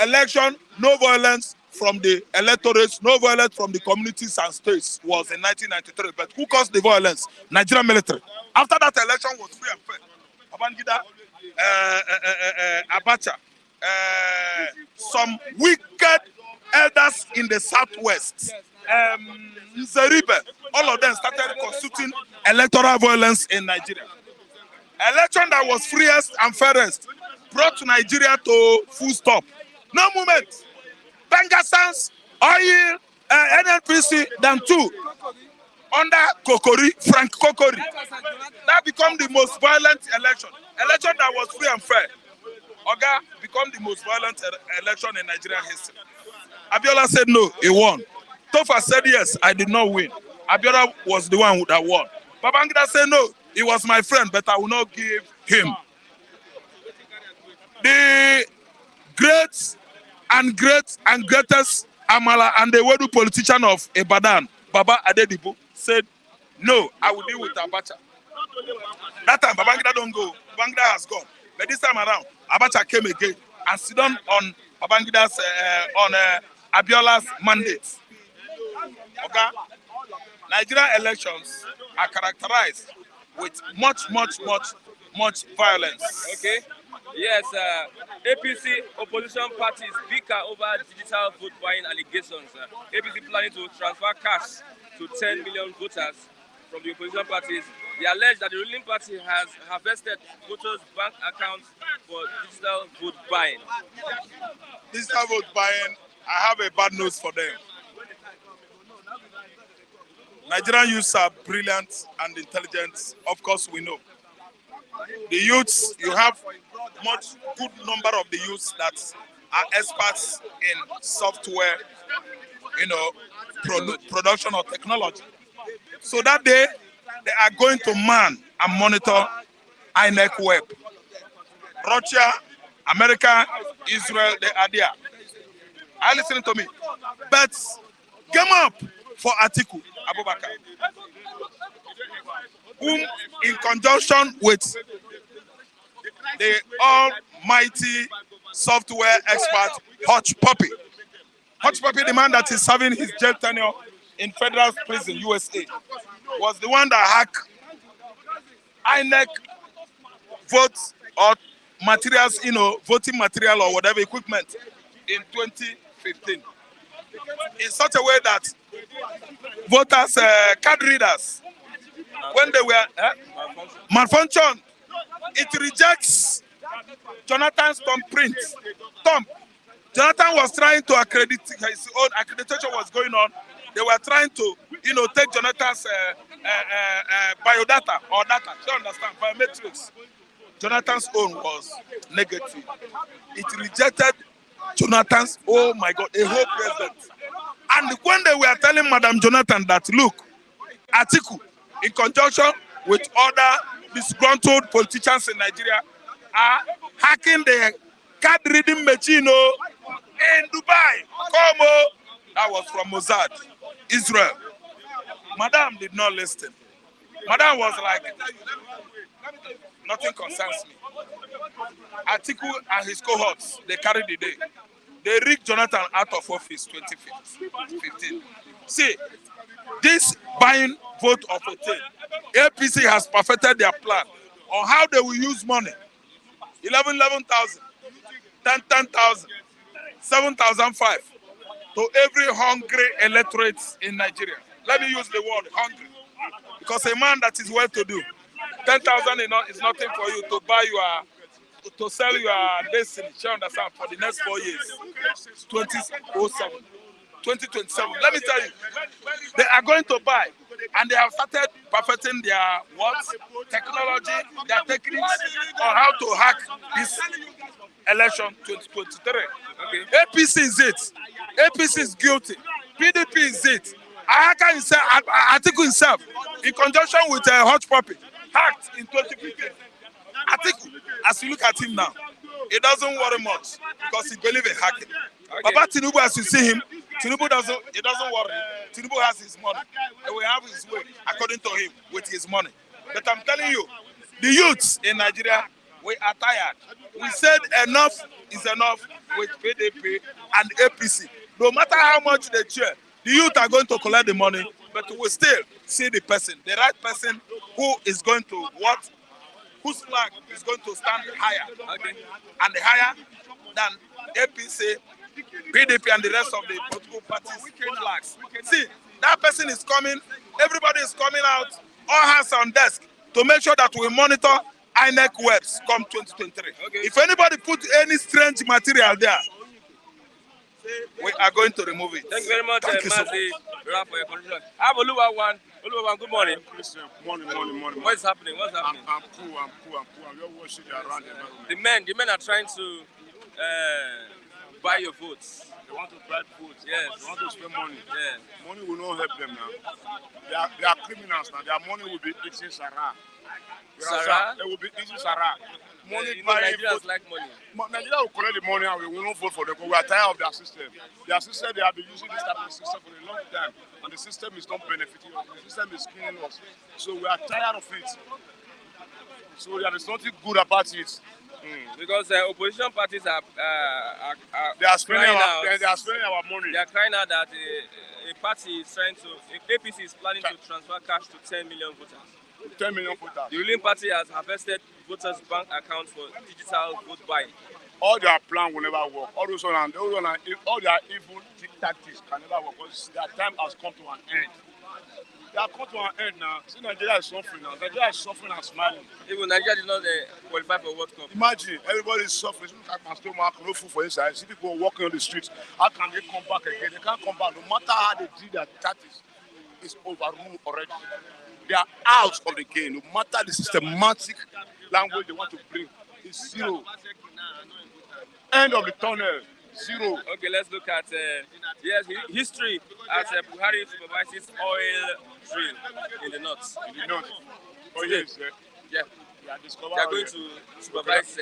election, no violence from the electorates, no violence from the communities and states was in 1993. But who caused the violence? Nigerian military. After that election was free and fair. Babangida, Abacha, some wicked elders in the southwest, Nzeribe, all of them started constituting electoral violence in Nigeria. Election that was freest and fairest brought Nigeria to full stop. No movement. Banga Sans, oil, NNPC, then two. Under Kokori, Frank Kokori. That became the most violent election. Election that was free and fair. Oga became the most violent election in Nigerian history. Abiola said no, he won. Tofa said yes, I did not win. Abiola was the one that won. Babangida said no, he was my friend, but I will not give him. The greatest Amala and the Wedu politician of Ibadan, Baba Adedipo, said, no, I will deal with Abacha. That time, Babangida don't go. Babangida has gone. But this time around, Abacha came again and sit down on Babangida's, Abiola's mandate. Okay? Nigerian elections are characterized with much violence. Okay. Yes, APC opposition parties bicker over digital vote buying allegations. APC planning to transfer cash to 10 million voters from the opposition parties. They allege that the ruling party has harvested voters' bank accounts for digital vote buying. Digital vote buying, I have a bad news for them. Nigerian youths are brilliant and intelligent. Of course, we know. The youths, you have much good number of the youths that are experts in software, production or technology. So that day, they are going to man and monitor INEC web. Russia, America, Israel, they are there. Are you listening to me? But game up for Atiku Abubakar, whom in conjunction with the almighty software expert Hutch Puppy, the man that is serving his jail tenure in federal prison, USA, was the one that hacked INEC votes or materials, voting material or whatever equipment in 2015. In such a way that voters, card readers, when they were malfunctioned, it rejects Jonathan's thumbprint. Jonathan was trying to accredit, his own accreditation was going on. They were trying to, take Jonathan's biodata or data. Do you understand? Biometrics. Jonathan's own was negative. It rejected Jonathan's, oh my God, a whole president. And when they were telling Madam Jonathan that, look, Atiku, in conjunction with other disgruntled politicians in Nigeria, are hacking the card reading machine in Dubai. That was from Mossad, Israel. Madam did not listen. Madam was like, nothing concerns me. Atiku and his cohorts, they carried the day. They rigged Jonathan out of office 2015. See, this buying vote of a thing, APC has perfected their plan on how they will use money. 11,000, 10,000, 7,005 to every hungry electorate in Nigeria. Let me use the word hungry, because a man that is well-to-do, 10,000 is nothing for you to buy to sell your destiny. You understand? For the next 4 years, 2007, 2027. Let me tell you, they are going to buy, and they have started perfecting their what technology, their techniques on how to hack this election 2023. Okay. APC is it. APC is guilty. PDP is it. Ahaka himself, Atiku himself, in conjunction with Hot Puppy, hacked in 2015. Atiku, as you look at him now, he doesn't worry much because he believes in hacking. Okay. Baba Tinubu, as you see him, Tinubu doesn't worry. Tinubu has his money. He will have his way, according to him, with his money. But I'm telling you, the youths in Nigeria, we are tired. We said enough is enough with PDP and APC. No matter how much they cheer, the youth are going to collect the money, but we will still see the person, the right person who is going to what, whose flag is going to stand higher, okay, and higher than APC, PDP, and the rest of the political parties' flags. See, that person is coming, everybody is coming out, all hands on desk, to make sure that we monitor INEC webs come 2023. Okay. If anybody put any strange material there, we are going to remove it. Thank you very much, Mazi, for your contribution. I have Oluwa1, good morning. Morning. What is happening? What's happening? I'm cool. I'm just watching around the men are trying to buy your votes. They want to buy votes. Yes. They want to spend money. Yes. Money will not help them now. They are criminals now. Their money will be eating Sarah. They will be eating Sarah. Money Nigerians like money. Nigeria will collect the money and we will not vote for them because we are tired of their system. Their system, they have been using this type of system for a long time, and the system is not benefiting us. The system is killing us. So we are tired of it. So there is nothing good about it. Because opposition parties are spending our money. They are crying out that a party is trying to, APC is planning to transfer cash to 10 million voters. 10 million voters. The ruling party has harvested voters' bank accounts for digital vote buying. All their plan will never work. All their evil tactics can never work because their time has come to an end. They have come to an end now. See, Nigeria is suffering now. Nigeria is suffering and smiling. Even Nigeria did not qualify for World Cup. Imagine, everybody is suffering. Look at my stomach, no food for inside. See people walking on the streets. How can they come back again? They can't come back. No matter how they did their tactics, it's overruled already. They are out of the game. No matter the systematic language they want to bring, it's zero. End of the tunnel, zero. Okay, let's look at history as Buhari supervises oil drill in the north. In the north. Oh yes, yeah. They are going to supervise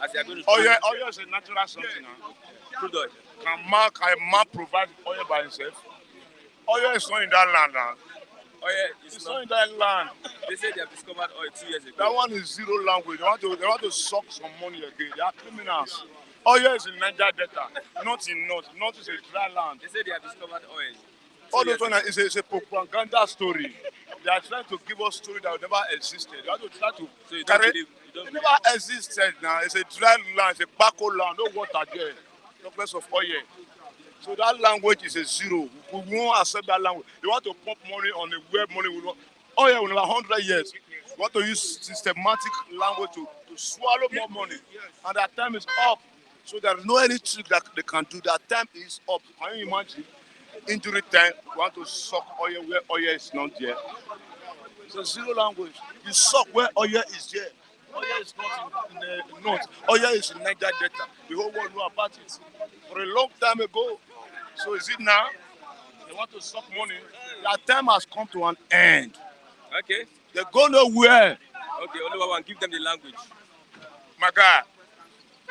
as they are going to. Oil is a natural something now. Crude oil. Can a man provide oil by himself? Oil is not in that land now. Oil is not in that land. They say they have discovered oil 2 years ago. That one is zero language. They want to suck some money again. They are criminals. Oil is in Niger Delta, not in North. North is a dry land. They say they have discovered oil. All those one is a propaganda story. They are trying to give us story that never existed. They want to try to carry. It never existed now. It's a dry land. It's a backward land. No water there. No place of oil. So that language is a zero. We won't accept that language. They want to pump money on the where money will not. Oil will never 100 years. We want to use systematic language to swallow more money. And that time is up. So there is no any trick that they can do. That time is up. Can you imagine? Injury time, we want to suck oil where oil is not there. It's a zero language. You suck where oil is there. Oil is not in the north. Oil is in Niger Delta. The whole world know about it. For a long time ago. So is it now? They want to suck money. That time has come to an end. Okay. They go nowhere. Okay, Oluwa1, give them the language. My guy,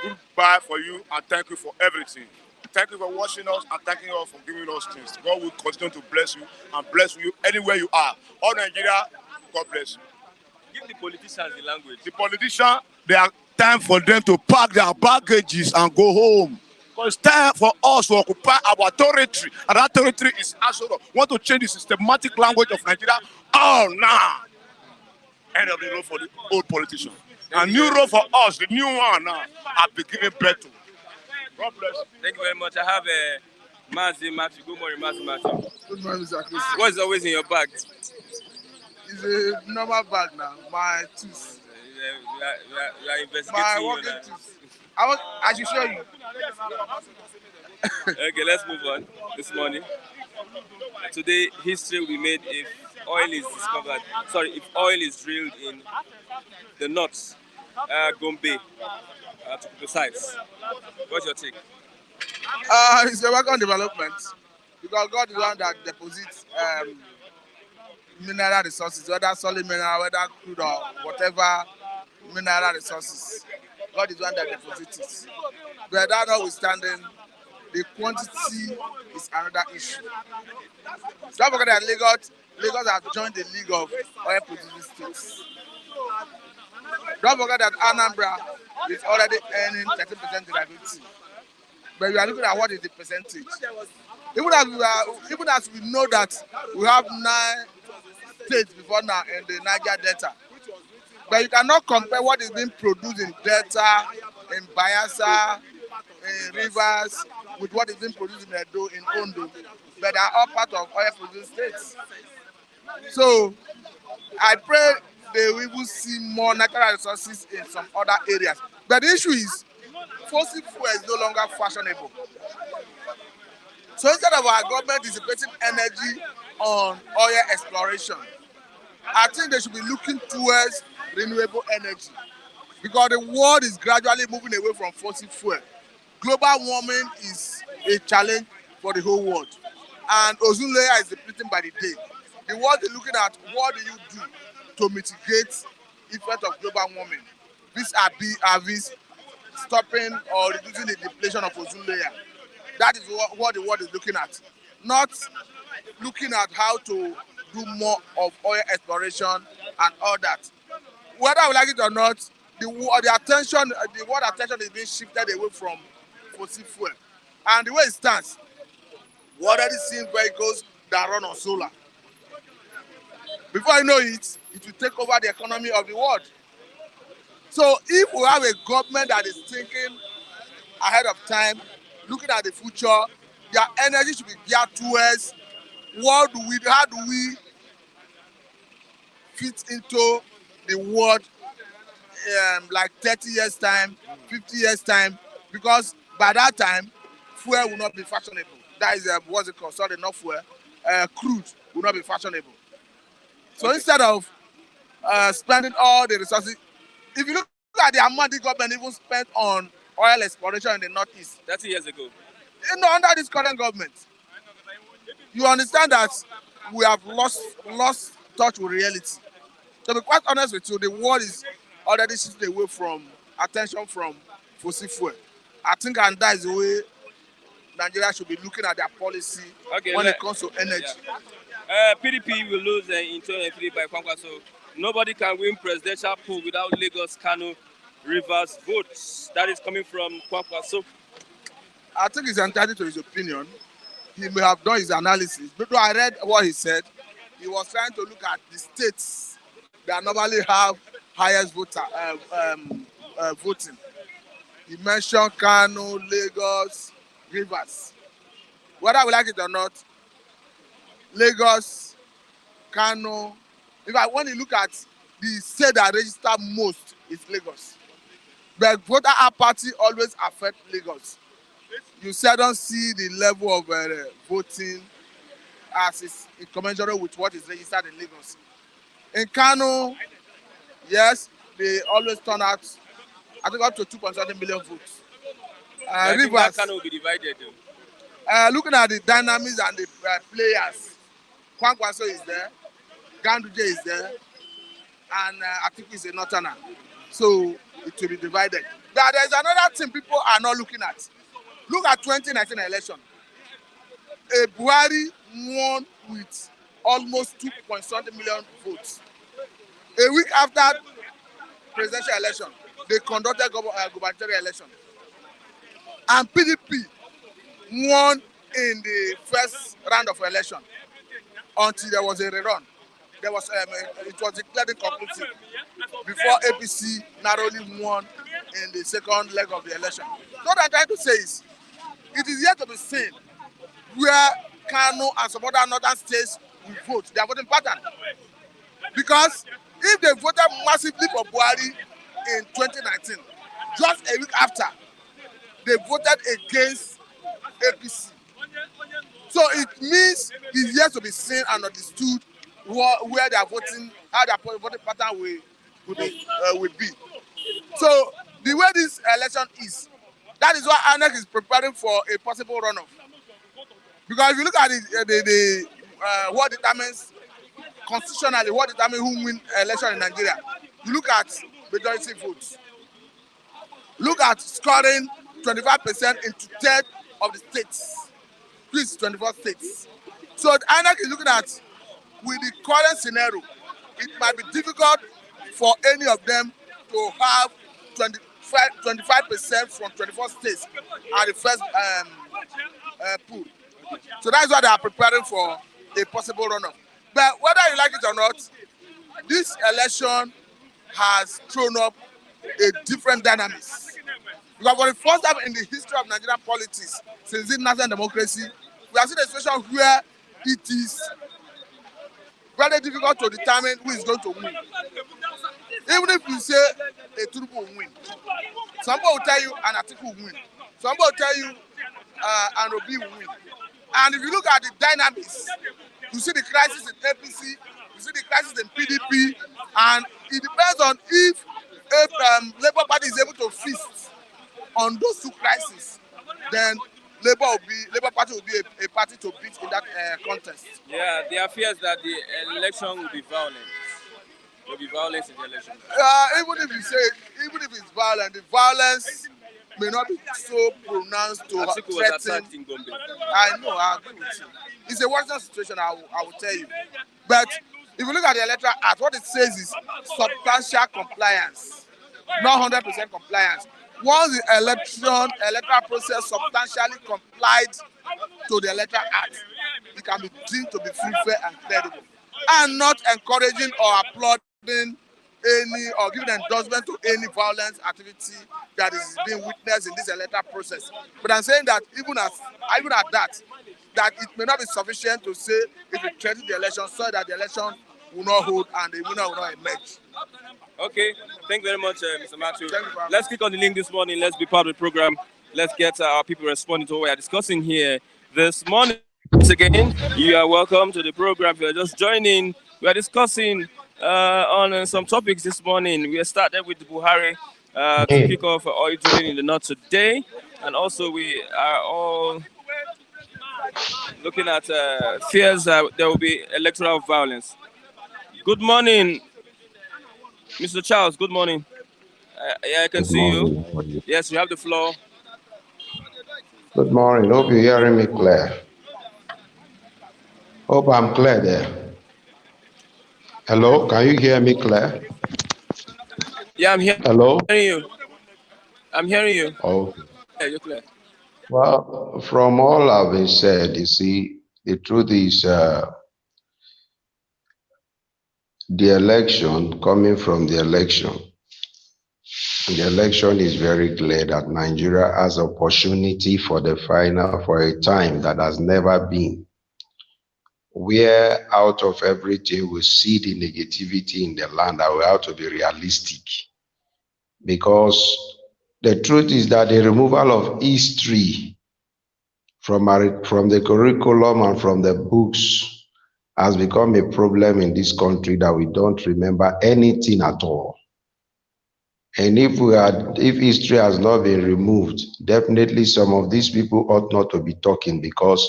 goodbye for you and thank you for everything. Thank you for watching us and thank you all for giving us things. God will continue to bless you and bless you anywhere you are. All Nigeria, God bless you. Give the politicians the language. The politicians, they are time for them to pack their baggages and go home. But it's time for us to occupy our territory, and that territory is Asoro. Want to change the systematic language of Nigeria? Oh, now. End of the road for the old politician. A new road for us, the new one now, I've been giving birth to. God bless you. Thank you very much. I have a Mazi Matthew. Good morning, Mazi Matthew. Good morning, Mr. Chris. What's always in your bag? It's a normal bag now. My tooth. We are investigating My you working now. tooth. I should show you. Okay, let's move on. This morning, today, history will be made if oil is discovered. Sorry, if oil is drilled in the north, Gombe, to be precise. What's your take? It's a welcome development because God is the one that deposits mineral resources, whether solid mineral, whether crude or whatever mineral resources. God is the one that deposits it. But that notwithstanding, the quantity is another issue. Don't forget that Lagos has joined the League of Oil Producing States. Don't forget that Anambra is already earning 13% derivatives. But we are looking at what is the percentage. Even as we know that we have 9 states before now in the Niger Delta. But you cannot compare what is being produced in Delta, in Bayelsa, in Rivers, with what is being produced in Edo, in Ondo. But they are all part of oil producing states. So I pray they will see more natural resources in some other areas. But the issue is fossil fuel is no longer fashionable. So instead of our government dissipating energy on oil exploration, I think they should be looking towards renewable energy because the world is gradually moving away from fossil fuel. Global warming is a challenge for the whole world, and ozone layer is depleting by the day. The world is looking at what do you do to mitigate effect of global warming. Vis-a-vis stopping or reducing the depletion of ozone layer. That is what the world is looking at, not looking at how to do more of oil exploration and all that. Whether we like it or not, the world attention is being shifted away from fossil fuel. And the way it stands, we already seen vehicles that run on solar. Before you know it, it will take over the economy of the world. So if we have a government that is thinking ahead of time, looking at the future, their energy should be geared towards how do we fit into the world like 30 years time, 50 years time, because by that time, fuel will not be fashionable. That is what's it called? Sorry, not fuel. Crude will not be fashionable. So instead of spending all the resources, if you look at the amount the government even spent on oil exploration in the northeast 30 years ago. Under this current government, you understand that we have lost touch with reality. To be quite honest with you, the world is already shifting away from attention from fossil fuel. I think, and that is the way Nigeria should be looking at their policy when it comes to energy. Yeah. PDP will lose in 2023 by Kwankwa, so nobody can win presidential poll without Lagos, Kano, Rivers votes. That is coming from Kwankwa. So I think he's entitled to his opinion. He may have done his analysis. But I read what he said. He was trying to look at the states that normally have highest voting. He mentioned Kano, Lagos, Rivers. Whether we like it or not, Lagos, Kano. In fact, when you look at the state that register most, is Lagos. But voter apathy always affect Lagos. You seldom see the level of voting as is commensurate with what is registered in Lagos. In Kano, yes, they always turn out, I think, up to 2.7 million votes. I think that Kano will be divided. Looking at the dynamics and the players, Kwankwaso is there, Ganduje is there, and Atiku is a northerner. So it will be divided. But there's another thing people are not looking at. Look at 2019 election. Buhari won with almost 2.7 million votes. A week after presidential election, they conducted gubernatorial election. and PDP won in the first round of election until there was a rerun. There was it was declared inconclusive before APC narrowly won in the second leg of the election. So what I'm trying to say is, it is yet to be seen where Kano and some other northern states will vote. They are voting pattern. Because if they voted massively for Buhari in 2019, just a week after, they voted against APC. So it means it's yet to be seen and understood where they are voting, how their voting pattern will be. So the way this election is, that is why INEC is preparing for a possible runoff. Because if you look at what determines constitutionally, what determines who win election in Nigeria, you look at majority votes. Look at scoring 25% in 2/3 of the states, which is 24 states. So the INEC is looking at, with the current scenario, it might be difficult for any of them to have 25% from 24 states at the first pool. So that's why they are preparing for a possible runoff. But whether you like it or not, this election has thrown up a different dynamics. Because for the first time in the history of Nigerian politics, since the national democracy, we have seen a situation where it is very difficult to determine who is going to win. Even if you say a Tinubu will win, somebody will tell you an Atiku will win. Somebody will tell you an Obi will win. And if you look at the dynamics, you see the crisis in APC, you see the crisis in PDP, and it depends on if Labour Party is able to feast on those two crises, then Labour Party will be a party to beat in that contest. Yeah, there are fears that the election will be violent. There will be violence in the election. Even if it's violent, the violence may not be so pronounced to threaten. I know, I agree with you. It's a worrisome situation, I will tell you. But if you look at the Electoral Act, what it says is substantial compliance, not 100% compliance. Once the electoral process substantially complied to the Electoral Act, it can be deemed to be free, fair, and credible, and not encouraging or applauding any or giving endorsement to any violence activity that is being witnessed in this electoral process. But I'm saying that even at that it may not be sufficient to say if it threatens the election, so that the election will not hold and the winner will not emerge. Okay, thank you very much, Mr. Matthew. Let's click on the link this morning. Let's be part of the program. Let's get our people responding to what we are discussing here this morning. Once again, you are welcome to the program. If you are just joining, we are discussing on some topics this morning. We started with Buhari to kick off oil drilling in the north today, and also we are all looking at fears that there will be electoral violence. Good morning, Mr. Charles. Good morning. Yeah, I can see you. Yes, you have the floor. Good morning. Hope you're hearing me clear. Hope I'm clear there. Hello, can you hear me clear? Yeah, I'm hearing Hello? you. I'm hearing you. Okay. Yeah, you're clear. Well, from all I've been said, you see, the truth is the election, coming from the election is very clear that Nigeria has opportunity for a time that has never been, where out of everything we see the negativity in the land, and we have to be realistic. Because the truth is that the removal of history from the curriculum and from the books has become a problem in this country, that we don't remember anything at all. And if history has not been removed, definitely some of these people ought not to be talking, because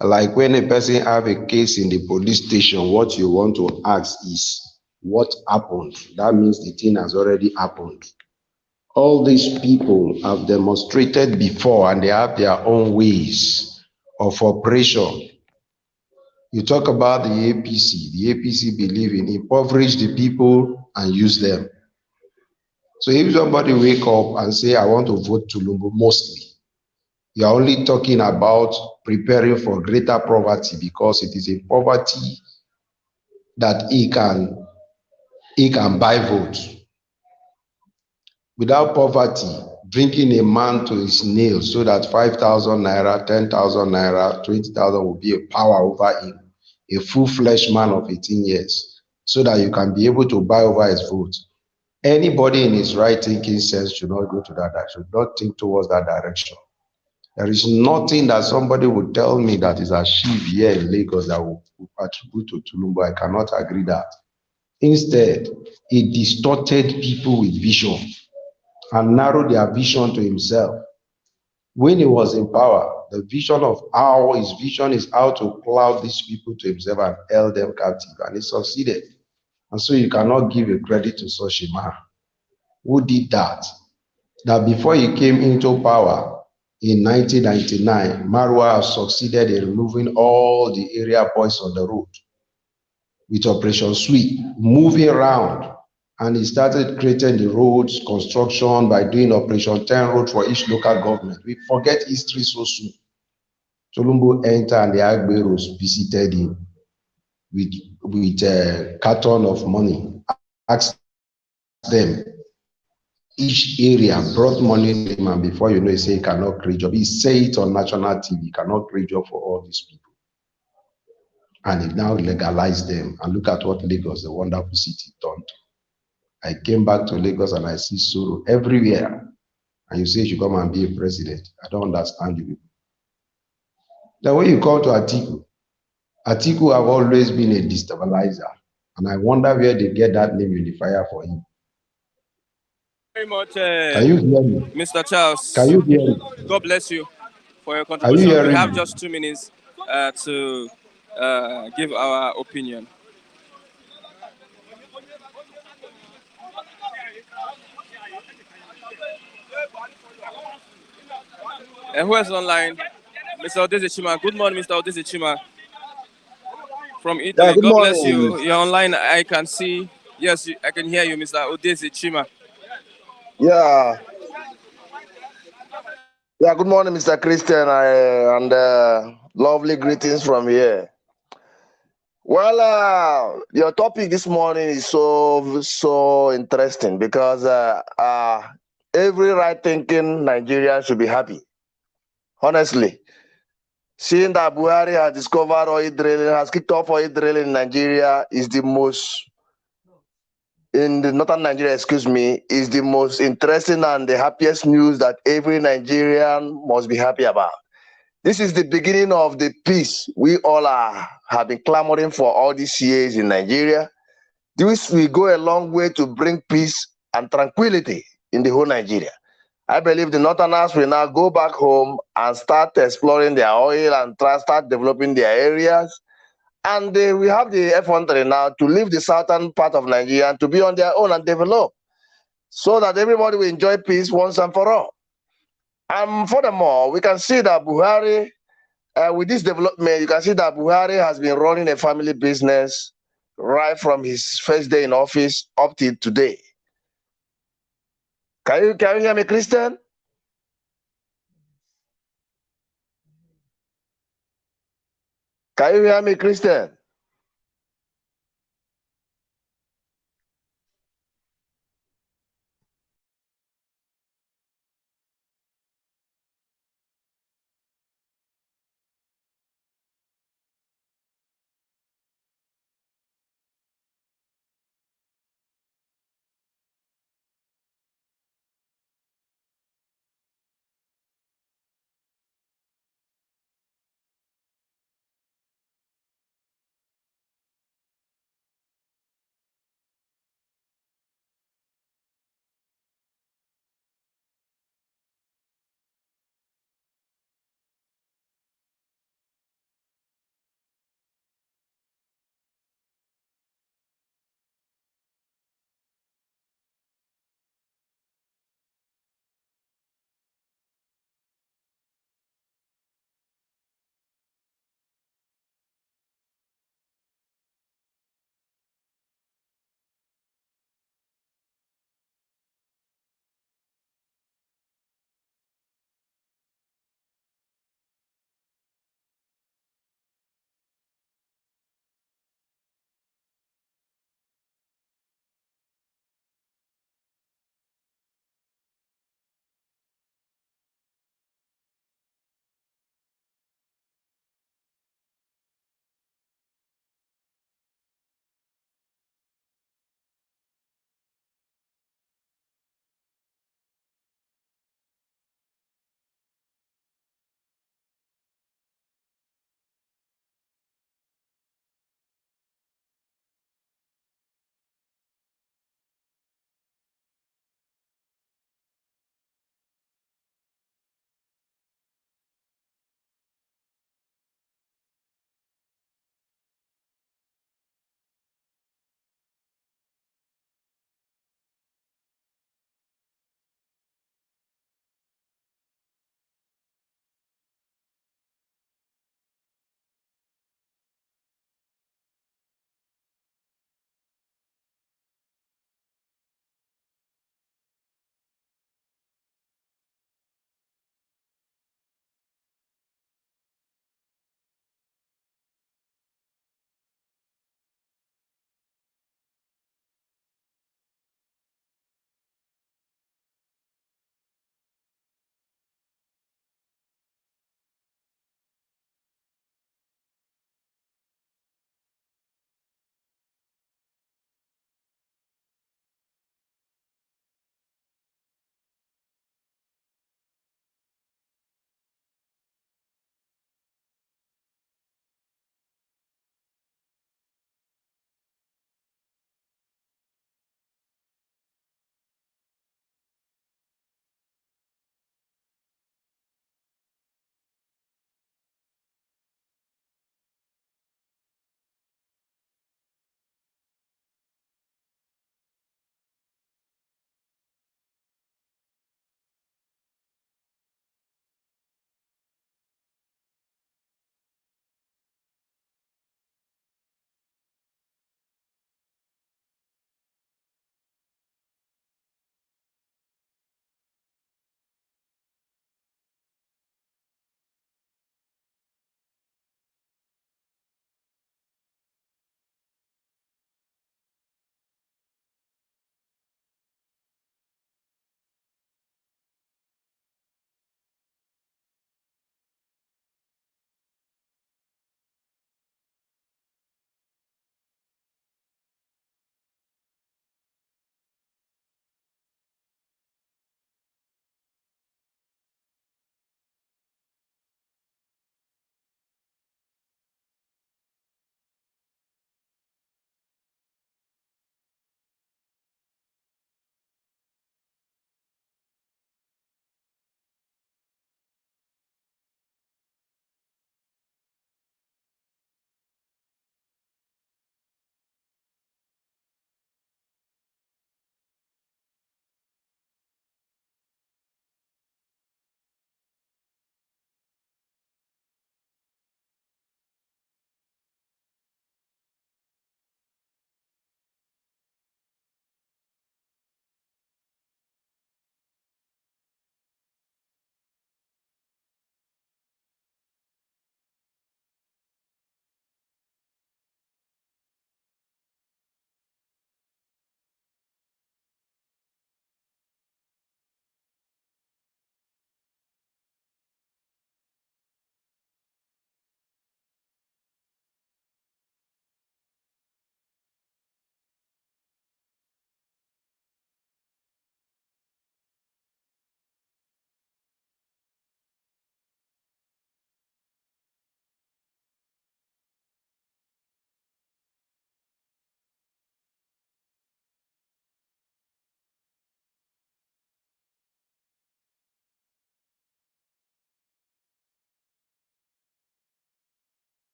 like when a person have a case in the police station, what you want to ask is what happened. That means the thing has already happened. All these people have demonstrated before, and they have their own ways of operation. You talk about the APC. The APC believe in impoverish the people and use them. So if somebody wake up and say, I want to vote Tulumbu mostly, You are only talking about preparing for greater poverty because it is a poverty that he can buy votes. Without poverty, drinking a man to his nails so that 5,000 naira, 10,000 naira, 20,000 will be a power over him, a full-fledged man of 18 years, so that you can be able to buy over his vote. Anybody in his right thinking sense should not go to that direction, should not think towards that direction. There is nothing that somebody would tell me that is achieved here in Lagos that will attribute to Tulumbu. I cannot agree that. Instead, he distorted people with vision and narrowed their vision to himself. When he was in power, the vision of his vision is how to cloud these people to himself and held them captive, and he succeeded. And so you cannot give a credit to such a man who did that. That before he came into power in 1999, Marwa succeeded in removing all the area boys on the road with Operation Sweep, moving around. And he started creating the roads construction by doing Operation 10 road for each local government. We forget history so soon. Tolumbo entered and the Agberos visited him with a carton of money, asked them each area, brought money to him, and before you know, he said he cannot create job. He said it on national TV, he cannot create job for all these people. And he now legalized them. And look at what Lagos, the wonderful city, done. I came back to Lagos and I see sorrow everywhere. And you say you should come and be a president. I don't understand you. Then when you come to Atiku have always been a destabilizer. And I wonder where they get that name unifier for him. Very much, Can you hear me? Mr. Charles. Can you hear me? God bless you for your Are you contribution. We hearing have me? just 2 minutes to give our opinion. And who is online? Mr. Odeze Good morning, Mr. Odeze from Yeah, Italy. good God bless morning. you. You're online. I can see. Yes, I can hear you, Mr. Odeze Yeah, yeah, good morning, Mr. Christian, and lovely greetings from here. Well, your topic this morning is so interesting because every right-thinking Nigerian should be happy. Honestly, seeing that Buhari has discovered oil drilling, has kicked off oil drilling in Nigeria is the most in the northern Nigeria, excuse me, is the most interesting and the happiest news that every Nigerian must be happy about. This is the beginning of the peace we all have been clamoring for all these years in Nigeria. This will go a long way to bring peace and tranquility in the whole Nigeria. I believe the Northerners will now go back home and start exploring their oil and start developing their areas. And we have the F-130 now to leave the southern part of Nigeria and to be on their own and develop so that everybody will enjoy peace once and for all. And furthermore, we can see that Buhari, with this development, you can see that Buhari has been running a family business right from his first day in office up till today. Can you hear me, Christian? Can you hear me, Christian?